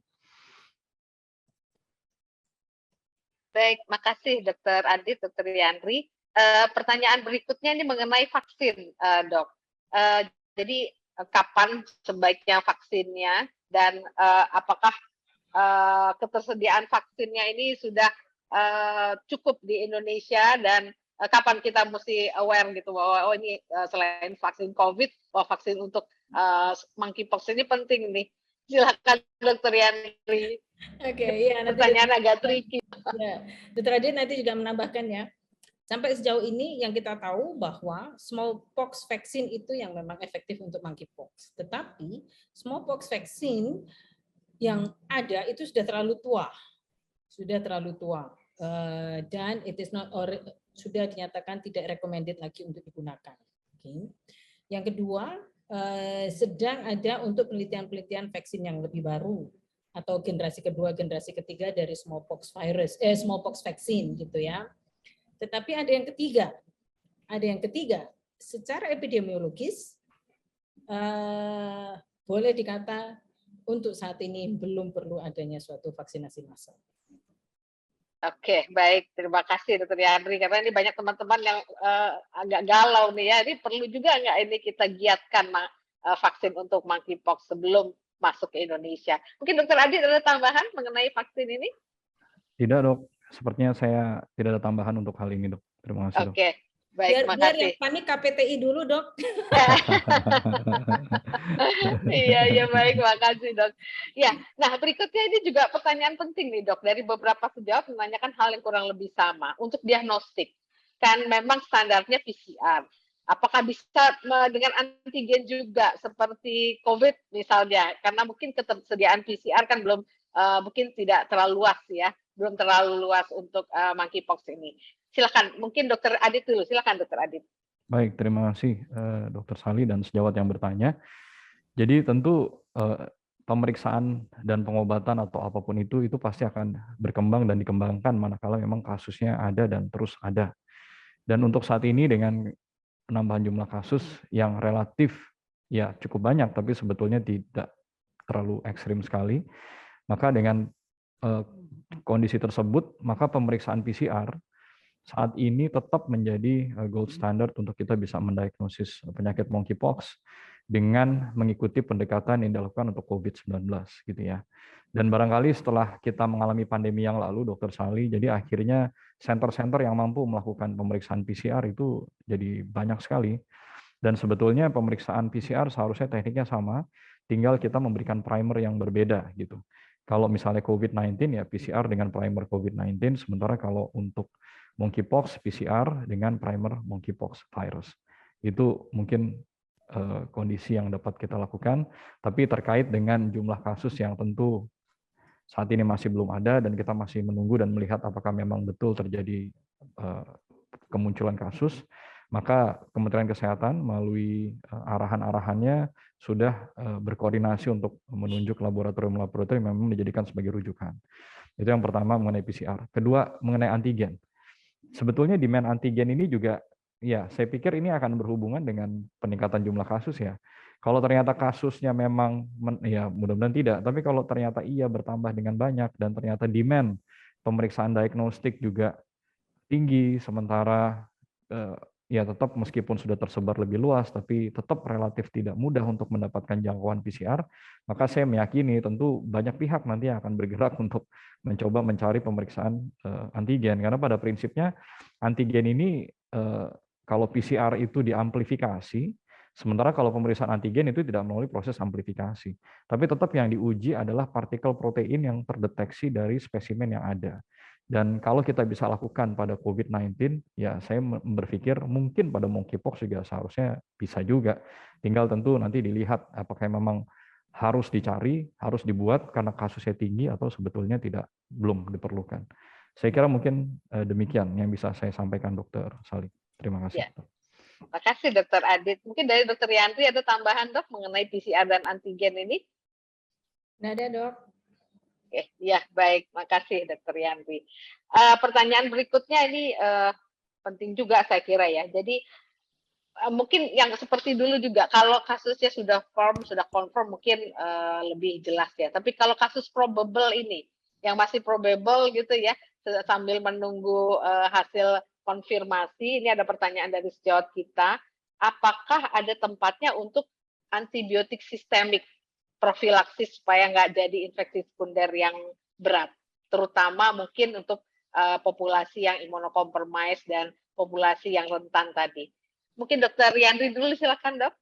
Baik, makasih Dr. Adit, Dr. Yandri. Pertanyaan berikutnya ini mengenai vaksin, Dok. Jadi kapan sebaiknya vaksinnya dan apakah ketersediaan vaksinnya ini sudah cukup di Indonesia dan kapan kita mesti aware gitu bahwa ini selain vaksin COVID, vaksin untuk monkeypox ini penting nih. Silakan Dr. Yandri. Oke, ya, pertanyaan agak tricky. Ya, Dr. Adit nanti juga menambahkan ya. Sampai sejauh ini yang kita tahu bahwa smallpox vaksin itu yang memang efektif untuk monkeypox. Tetapi smallpox vaksin yang ada itu sudah terlalu tua. Dan it is not sudah dinyatakan tidak recommended lagi untuk digunakan. Okay. Yang kedua, sedang ada untuk penelitian-penelitian vaksin yang lebih baru atau generasi kedua, generasi ketiga dari smallpox vaksin gitu ya. Tetapi ada yang ketiga, secara epidemiologis boleh dikata untuk saat ini belum perlu adanya suatu vaksinasi massal. Oke, baik. Terima kasih Dr. Yandri. Karena ini banyak teman-teman yang agak galau nih ya. Ini perlu juga nggak ini kita giatkan vaksin untuk monkeypox sebelum masuk ke Indonesia. Mungkin Dr. Adit ada tambahan mengenai vaksin ini? Tidak, Dok. Sepertinya saya tidak ada tambahan untuk hal ini, Dok. Terima kasih, Dok. Oke, baik. Biar yang panik KPTI dulu, Dok. Iya, baik, makasih Dok. Ya, nah berikutnya ini juga pertanyaan penting nih Dok, dari beberapa sejawat menanyakan hal yang kurang lebih sama. Untuk diagnostik, kan memang standarnya PCR. Apakah bisa dengan antigen juga seperti COVID misalnya? Karena mungkin ketersediaan PCR kan belum mungkin tidak terlalu luas ya, belum terlalu luas untuk monkeypox ini. Silakan, mungkin Dokter Adit dulu. Silakan Dokter Adit. Baik, terima kasih Dr. Sali dan sejawat yang bertanya. Jadi tentu pemeriksaan dan pengobatan atau apapun itu pasti akan berkembang dan dikembangkan manakala memang kasusnya ada dan terus ada. Dan untuk saat ini dengan penambahan jumlah kasus yang relatif ya cukup banyak, tapi sebetulnya tidak terlalu ekstrim sekali, maka dengan kondisi tersebut, maka pemeriksaan PCR saat ini tetap menjadi gold standard untuk kita bisa mendiagnosis penyakit monkeypox dengan mengikuti pendekatan yang dilakukan untuk COVID-19 gitu ya. Dan barangkali setelah kita mengalami pandemi yang lalu, Dr. Sali, jadi akhirnya center-center yang mampu melakukan pemeriksaan PCR itu jadi banyak sekali. Dan sebetulnya pemeriksaan PCR seharusnya tekniknya sama, tinggal kita memberikan primer yang berbeda gitu. Kalau misalnya COVID-19 ya PCR dengan primer COVID-19, sementara kalau untuk monkeypox PCR dengan primer monkeypox virus. Itu mungkin kondisi yang dapat kita lakukan, tapi terkait dengan jumlah kasus yang tentu saat ini masih belum ada dan kita masih menunggu dan melihat apakah memang betul terjadi kemunculan kasus, maka Kementerian Kesehatan melalui arahan-arahannya sudah berkoordinasi untuk menunjuk laboratorium-laboratorium yang memang dijadikan sebagai rujukan. Itu yang pertama mengenai PCR. Kedua, mengenai antigen. Sebetulnya demand antigen ini juga, ya saya pikir ini akan berhubungan dengan peningkatan jumlah kasus ya. Kalau ternyata kasusnya memang, ya mudah-mudahan tidak, tapi kalau ternyata iya bertambah dengan banyak dan ternyata demand pemeriksaan diagnostik juga tinggi, sementara ya tetap meskipun sudah tersebar lebih luas, tapi tetap relatif tidak mudah untuk mendapatkan jangkauan PCR, maka saya meyakini tentu banyak pihak nanti akan bergerak untuk mencoba mencari pemeriksaan antigen. Karena pada prinsipnya antigen ini kalau PCR itu diamplifikasi, sementara kalau pemeriksaan antigen itu tidak melalui proses amplifikasi. Tapi tetap yang diuji adalah partikel protein yang terdeteksi dari spesimen yang ada. Dan kalau kita bisa lakukan pada COVID-19, ya saya berpikir mungkin pada monkeypox juga seharusnya bisa juga. Tinggal tentu nanti dilihat apakah memang harus dicari, harus dibuat karena kasusnya tinggi atau sebetulnya belum diperlukan. Saya kira mungkin demikian yang bisa saya sampaikan, Dr. Sali. Terima kasih. Ya. Terima kasih, Dr. Adit. Mungkin dari Dr. Yandri ada tambahan, Dok, mengenai PCR dan antigen ini? Nggak ada, Dok. Ya, baik. Makasih, Dr. Yandri. Pertanyaan berikutnya ini penting juga saya kira ya. Jadi mungkin yang seperti dulu juga, kalau kasusnya sudah confirm mungkin lebih jelas ya. Tapi kalau kasus probable ini, yang masih probable gitu ya, sambil menunggu hasil konfirmasi, ini ada pertanyaan dari sejawat kita, apakah ada tempatnya untuk antibiotik sistemik profilaksis supaya nggak jadi infeksi sekunder yang berat, terutama mungkin untuk populasi yang imunokompromis dan populasi yang rentan tadi. Mungkin Dr. Yandri dulu, silakan Dok.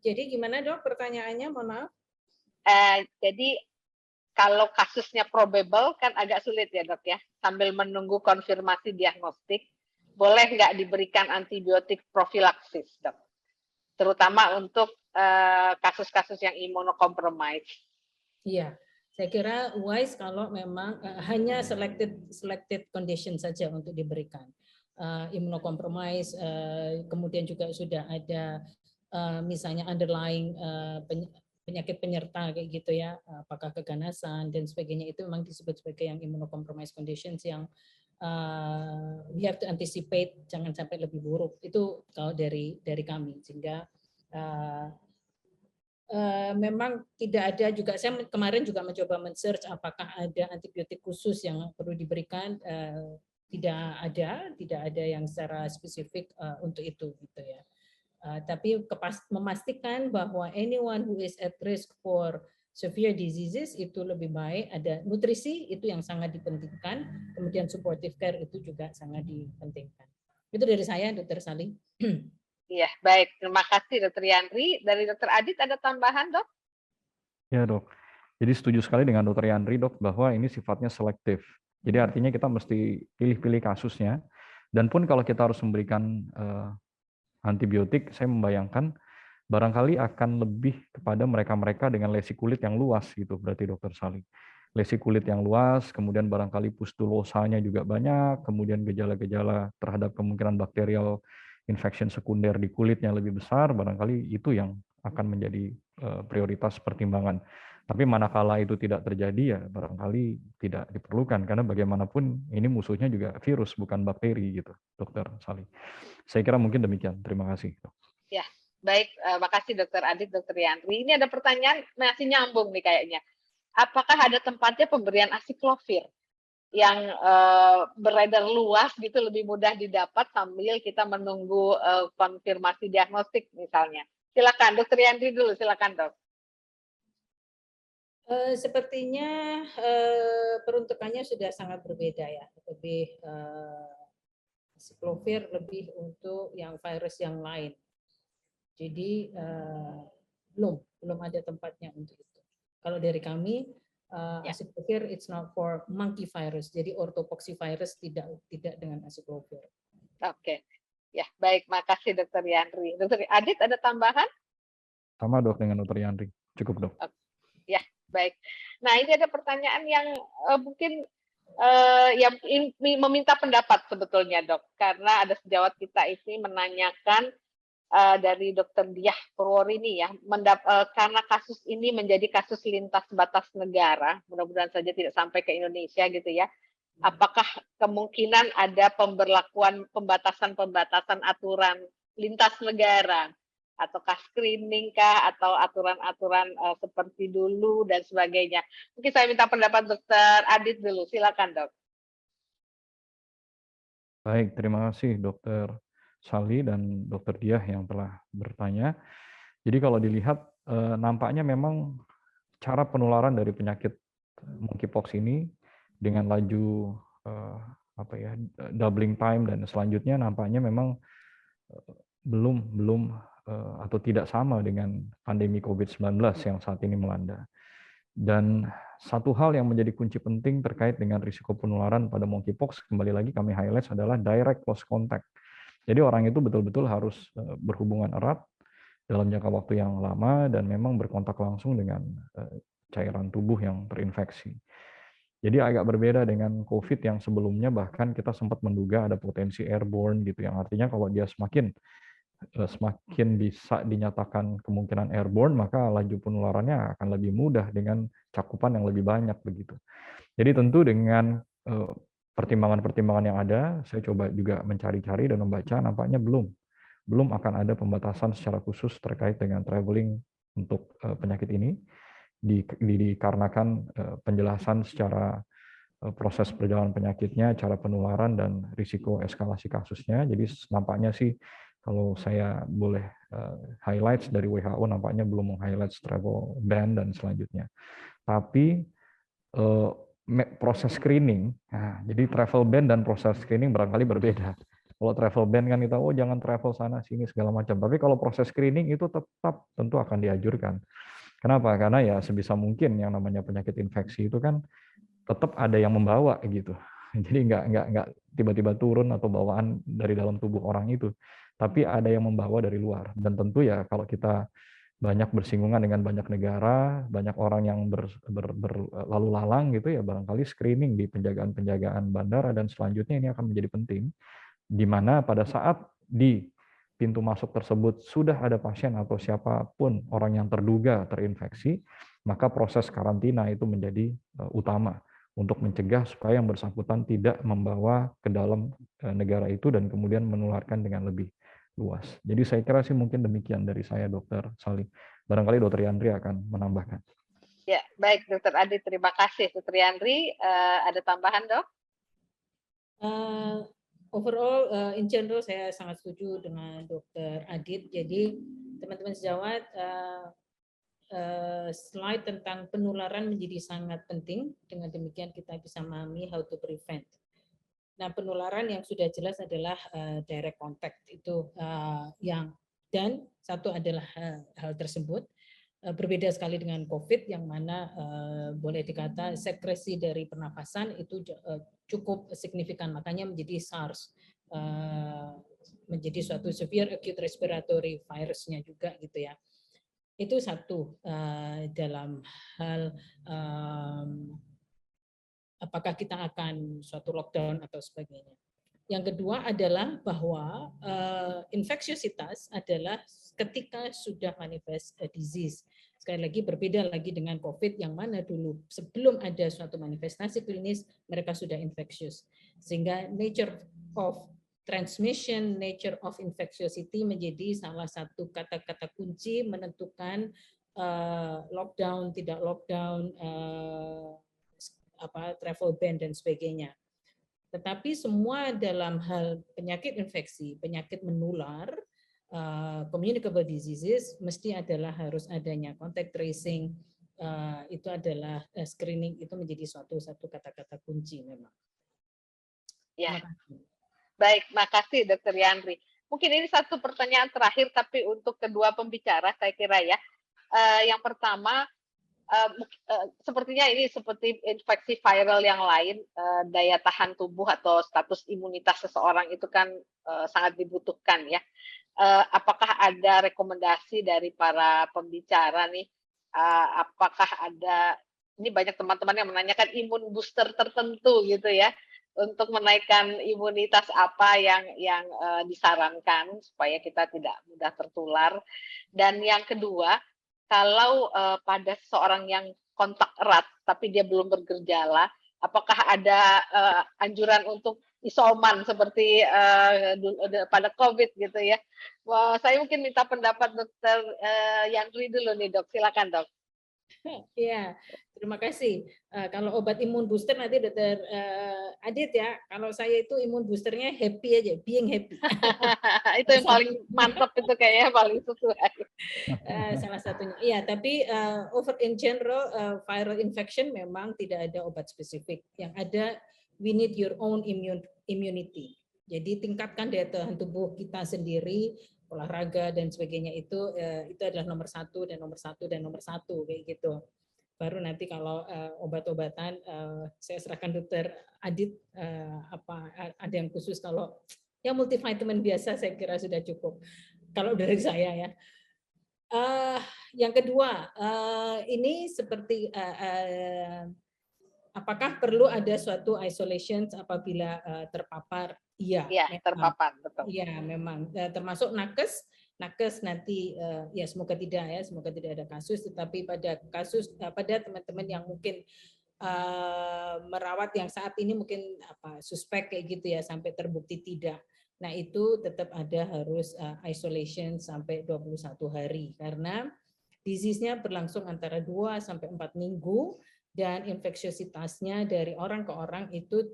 Jadi gimana Dok pertanyaannya, mohon maaf? Jadi kalau kasusnya probable kan agak sulit ya Dok ya, sambil menunggu konfirmasi diagnostik, boleh nggak diberikan antibiotik profilaksis Dok? Terutama untuk kasus-kasus yang imunokompromis. Iya, saya kira wise kalau memang hanya selected condition saja untuk diberikan. Imunokompromis, kemudian juga sudah ada misalnya underlying penyakit penyerta kayak gitu ya, apakah keganasan dan sebagainya, itu memang disebut sebagai yang immunocompromised conditions yang we have to anticipate jangan sampai lebih buruk. Itu kalau dari kami, sehingga memang tidak ada juga, saya kemarin juga mencoba men-search apakah ada antibiotik khusus yang perlu diberikan, tidak ada yang secara spesifik untuk itu gitu ya. Tapi memastikan bahwa anyone who is at risk for severe diseases itu lebih baik ada nutrisi, itu yang sangat dipentingkan, kemudian supportive care itu juga sangat dipentingkan. Itu dari saya, Dr. Sali. Iya, baik. Terima kasih, Dr. Yandri. Dari Dr. Adit ada tambahan, Dok? Ya, Dok. Jadi setuju sekali dengan Dr. Yandri, Dok, bahwa ini sifatnya selektif. Jadi artinya kita mesti pilih-pilih kasusnya. Dan pun kalau kita harus memberikan antibiotik, saya membayangkan barangkali akan lebih kepada mereka-mereka dengan lesi kulit yang luas gitu, berarti Dr. Sali. Lesi kulit yang luas, kemudian barangkali pustulosanya juga banyak, kemudian gejala-gejala terhadap kemungkinan bakterial infection sekunder di kulitnya lebih besar, barangkali itu yang akan menjadi prioritas pertimbangan. Tapi manakala itu tidak terjadi, ya barangkali tidak diperlukan, karena bagaimanapun ini musuhnya juga virus, bukan bakteri gitu, Dr. Sali. Saya kira mungkin demikian. Terima kasih. Ya, baik. Makasih Dr. Adit, Dr. Yandri. Ini ada pertanyaan masih nyambung nih kayaknya. Apakah ada tempatnya pemberian asiklovir yang beredar luas gitu, lebih mudah didapat sambil kita menunggu konfirmasi diagnostik misalnya? Silakan, Dr. Yandri dulu. Silakan, Dok. Sepertinya peruntukannya sudah sangat berbeda ya, lebih asiklovir lebih untuk yang virus yang lain. Jadi belum ada tempatnya untuk itu. Kalau dari kami asiklovir it's not for monkey virus, jadi orthopoxivirus tidak dengan asiklovir. Oke, ya baik, makasih Dr. Yandri. Dr. Adit ada tambahan? Sama Dok dengan Dr. Yandri, cukup Dok. Ya baik. Nah ini ada pertanyaan yang mungkin yang meminta pendapat sebetulnya Dok, karena ada sejawat kita ini menanyakan dari Dr. Diah Purworini ya, karena kasus ini menjadi kasus lintas batas negara, mudah-mudahan saja tidak sampai ke Indonesia gitu ya. Apakah kemungkinan ada pembatasan aturan lintas negara, ataukah screening kah, atau aturan-aturan seperti dulu dan sebagainya? Mungkin saya minta pendapat Dr. Adit dulu, silakan Dok. Baik, terima kasih Dr. Sali dan Dr. Diah yang telah bertanya. Jadi kalau dilihat nampaknya memang cara penularan dari penyakit monkeypox ini dengan laju doubling time dan selanjutnya nampaknya memang belum atau tidak sama dengan pandemi COVID-19 yang saat ini melanda. Dan satu hal yang menjadi kunci penting terkait dengan risiko penularan pada monkeypox, kembali lagi kami highlight adalah direct close contact. Jadi orang itu betul-betul harus berhubungan erat dalam jangka waktu yang lama dan memang berkontak langsung dengan cairan tubuh yang terinfeksi. Jadi agak berbeda dengan COVID yang sebelumnya bahkan kita sempat menduga ada potensi airborne gitu, yang artinya kalau dia semakin bisa dinyatakan kemungkinan airborne, maka laju penularannya akan lebih mudah dengan cakupan yang lebih banyak begitu. Jadi tentu dengan pertimbangan-pertimbangan yang ada, saya coba juga mencari-cari dan membaca, nampaknya belum akan ada pembatasan secara khusus terkait dengan traveling untuk penyakit ini, dikarenakan penjelasan secara proses perjalanan penyakitnya, cara penularan, dan risiko eskalasi kasusnya. Jadi nampaknya sih, kalau saya boleh highlight dari WHO, nampaknya belum meng-highlight travel ban dan selanjutnya. Tapi proses screening, nah, jadi travel ban dan proses screening barangkali berbeda. Kalau travel ban kan kita, jangan travel sana sini segala macam. Tapi kalau proses screening itu tetap tentu akan dianjurkan. Kenapa? Karena ya sebisa mungkin yang namanya penyakit infeksi itu kan tetap ada yang membawa gitu. Jadi nggak tiba-tiba turun atau bawaan dari dalam tubuh orang itu, tapi ada yang membawa dari luar. Dan tentu ya kalau kita banyak bersinggungan dengan banyak negara, banyak orang yang berlalu lalang gitu ya, barangkali screening di penjagaan bandara dan selanjutnya ini akan menjadi penting, di mana pada saat di pintu masuk tersebut sudah ada pasien atau siapapun orang yang terduga terinfeksi, maka proses karantina itu menjadi utama untuk mencegah supaya yang bersangkutan tidak membawa ke dalam negara itu dan kemudian menularkan dengan lebih luas. Jadi saya kira sih mungkin demikian dari saya, Dr. Sali. Barangkali Dr. Yandri akan menambahkan. Ya, baik Dr. Adi, terima kasih. Dr. Yandri, ada tambahan dok? Overall, in general saya sangat setuju dengan Dr. Adit. Jadi teman-teman sejawat, slide tentang penularan menjadi sangat penting. Dengan demikian kita bisa memahami how to prevent. Nah, penularan yang sudah jelas adalah direct contact itu dan satu adalah hal tersebut berbeda sekali dengan COVID yang mana boleh dikata sekresi dari pernapasan itu cukup signifikan, makanya menjadi SARS, menjadi suatu severe acute respiratory virusnya juga gitu ya. Itu satu dalam hal apakah kita akan suatu lockdown atau sebagainya. Yang kedua adalah bahwa infeksiositas adalah ketika sudah manifest disease. Sekali lagi berbeda lagi dengan COVID yang mana dulu sebelum ada suatu manifestasi klinis mereka sudah infectious. Sehingga nature of transmission, nature of infectiosity menjadi salah satu kata-kata kunci menentukan lockdown, tidak lockdown, travel ban dan sebagainya. Tetapi semua dalam hal penyakit infeksi, penyakit menular, communicable diseases, mesti harus adanya contact tracing, itu adalah screening, itu menjadi satu kata-kata kunci memang. Ya, baik, makasih Dr. Yandri. Mungkin ini satu pertanyaan terakhir, tapi untuk kedua pembicara saya kira ya. Yang pertama, sepertinya ini seperti infeksi viral yang lain, daya tahan tubuh atau status imunitas seseorang itu kan sangat dibutuhkan ya. Apakah ada rekomendasi dari para pembicara nih? Apakah ada, ini banyak teman-teman yang menanyakan imun booster tertentu gitu ya, untuk menaikkan imunitas apa yang disarankan supaya kita tidak mudah tertular. Dan yang kedua, kalau pada seseorang yang kontak erat tapi dia belum bergejala, apakah ada anjuran untuk isoman seperti pada COVID gitu ya? Wah, saya mungkin minta pendapat Dr. Yandri dulu nih dok, silakan dok. Iya, terima kasih. Kalau obat imun booster nanti Dr. Adit ya. Kalau saya itu imun boosternya happy aja, being happy. Itu yang paling mantap itu kayaknya paling sesuai. Salah satunya. Iya, tapi in general viral infection memang tidak ada obat spesifik. Yang ada we need your own immunity. Jadi tingkatkan daya tahan tubuh kita sendiri, olahraga dan sebagainya itu adalah nomor satu kayak gitu. Baru nanti kalau obat-obatan saya serahkan Dr. Adit ada yang khusus, kalau yang multivitamin biasa saya kira sudah cukup. Kalau dari saya ya. Yang kedua, ini seperti apakah perlu ada suatu isolation apabila terpapar? Iya, terpapar, betul. Iya, memang termasuk nakes nanti ya semoga tidak ada kasus, tetapi pada teman-teman yang mungkin merawat yang saat ini mungkin suspek kayak gitu ya sampai terbukti tidak. Nah, itu tetap ada harus isolation sampai 21 hari karena disease-nya berlangsung antara 2 sampai 4 minggu dan infeksiositasnya dari orang ke orang itu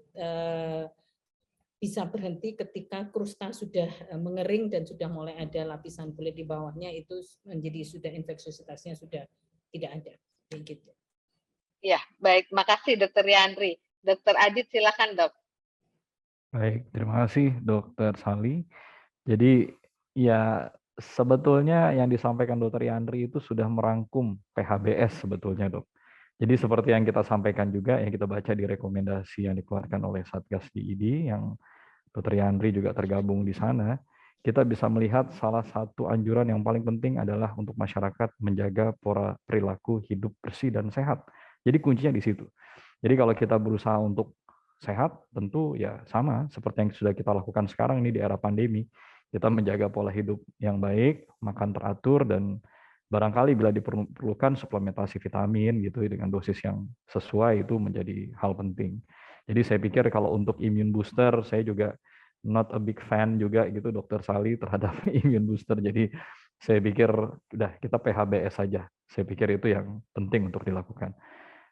bisa berhenti ketika krusta sudah mengering dan sudah mulai ada lapisan kulit di bawahnya, itu menjadi sudah infeksiositasnya sudah tidak ada. Begitu. Ya, baik. Makasih Dr. Yandri. Dr. Adit silakan dok. Baik, terima kasih Dr. Sali. Jadi ya sebetulnya yang disampaikan Dr. Yandri itu sudah merangkum PHBS sebetulnya dok. Jadi seperti yang kita sampaikan juga, yang kita baca di rekomendasi yang dikeluarkan oleh Satgas DID, yang Dr. Yandri juga tergabung di sana, kita bisa melihat salah satu anjuran yang paling penting adalah untuk masyarakat menjaga pola perilaku hidup bersih dan sehat. Jadi kuncinya di situ. Jadi kalau kita berusaha untuk sehat, tentu ya sama seperti yang sudah kita lakukan sekarang ini di era pandemi. Kita menjaga pola hidup yang baik, makan teratur, dan barangkali bila diperlukan suplementasi vitamin gitu dengan dosis yang sesuai, itu menjadi hal penting. Jadi saya pikir kalau untuk immune booster, saya juga not a big fan juga gitu Dr. Sali terhadap immune booster. Jadi Saya pikir udah kita PHBS saja. Saya pikir itu yang penting untuk dilakukan.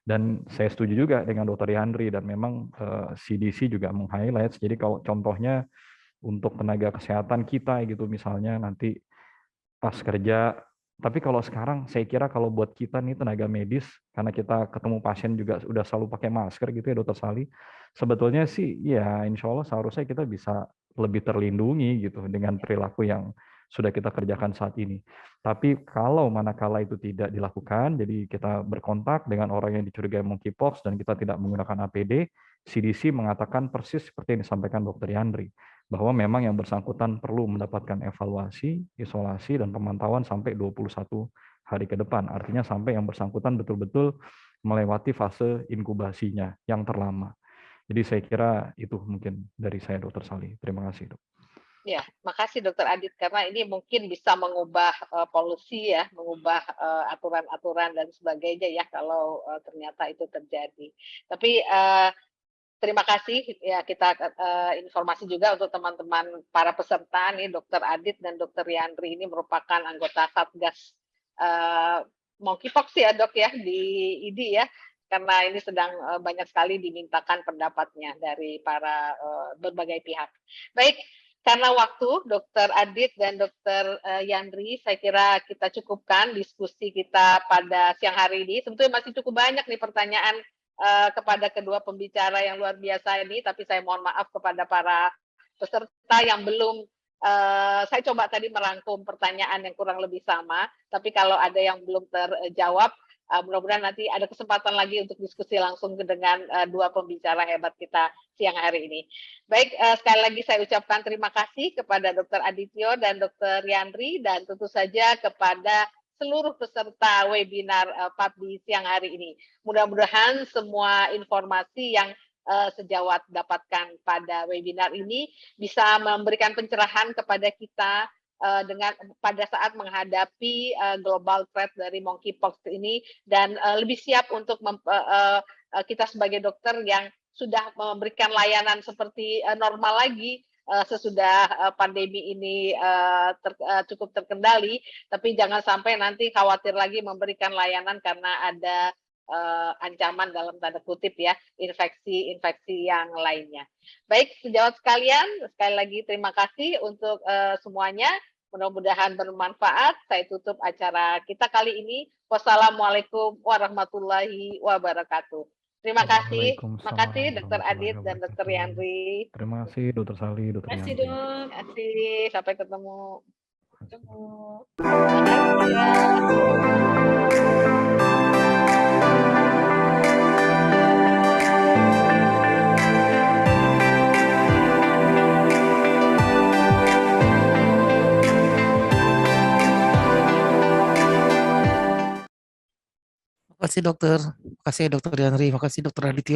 Dan saya setuju juga dengan Dr. Yandri, dan memang CDC juga meng-highlight. Jadi kalau contohnya untuk tenaga kesehatan kita gitu misalnya nanti pas kerja. Tapi kalau sekarang saya kira kalau buat kita nih tenaga medis, karena kita ketemu pasien juga udah selalu pakai masker gitu ya Dokter Sali, sebetulnya sih ya insya Allah seharusnya kita bisa lebih terlindungi gitu dengan perilaku yang sudah kita kerjakan saat ini. Tapi kalau manakala itu tidak dilakukan, jadi kita berkontak dengan orang yang dicurigai monkeypox dan kita tidak menggunakan APD, CDC mengatakan persis seperti yang disampaikan Dr. Yandri, bahwa memang yang bersangkutan perlu mendapatkan evaluasi, isolasi, dan pemantauan sampai 21 hari ke depan. Artinya sampai yang bersangkutan betul-betul melewati fase inkubasinya yang terlama. Jadi saya kira itu mungkin dari saya, Dr. Sali. Terima kasih, Dok. Ya, makasih Dokter Adit, karena ini mungkin bisa mengubah polusi ya, mengubah aturan-aturan dan sebagainya ya kalau ternyata itu terjadi. Tapi terima kasih ya, kita informasi juga untuk teman-teman para peserta nih, Dokter Adit dan Dokter Yandri ini merupakan anggota Satgas monkeypox ya Dok ya di IDI ya, karena ini sedang banyak sekali dimintakan pendapatnya dari para berbagai pihak. Baik, karena waktu Dokter Adit dan Dokter Yandri, saya kira kita cukupkan diskusi kita pada siang hari ini. Sebetulnya masih cukup banyak nih pertanyaan kepada kedua pembicara yang luar biasa ini, tapi saya mohon maaf kepada para peserta yang belum. Saya coba tadi merangkum pertanyaan yang kurang lebih sama, tapi kalau ada yang belum terjawab, mudah-mudahan nanti ada kesempatan lagi untuk diskusi langsung dengan dua pembicara hebat kita siang hari ini. Baik, sekali lagi saya ucapkan terima kasih kepada Dr. Adityo dan Dr. Yandri, dan tentu saja kepada seluruh peserta webinar PABDI siang hari ini. Mudah-mudahan semua informasi yang sejawat dapatkan pada webinar ini bisa memberikan pencerahan kepada kita dengan pada saat menghadapi global threat dari monkeypox ini, dan lebih siap untuk kita sebagai dokter yang sudah memberikan layanan seperti normal lagi sesudah pandemi ini cukup terkendali, tapi jangan sampai nanti khawatir lagi memberikan layanan karena ada ancaman dalam tanda kutip ya, infeksi yang lainnya. Baik, sejawat sekalian, sekali lagi terima kasih untuk semuanya. Mudah-mudahan bermanfaat. Saya tutup acara kita kali ini. Wassalamualaikum warahmatullahi wabarakatuh. Terima kasih. Terima kasih Dr. Adit dan Dr. Yandri. Terima kasih Dr. Sali, Dr. Yandri. Terima kasih Dok. Terima kasih. Sampai ketemu. Terima kasih dokter, terima kasih dokter Yandri, terima kasih dokter Adityo.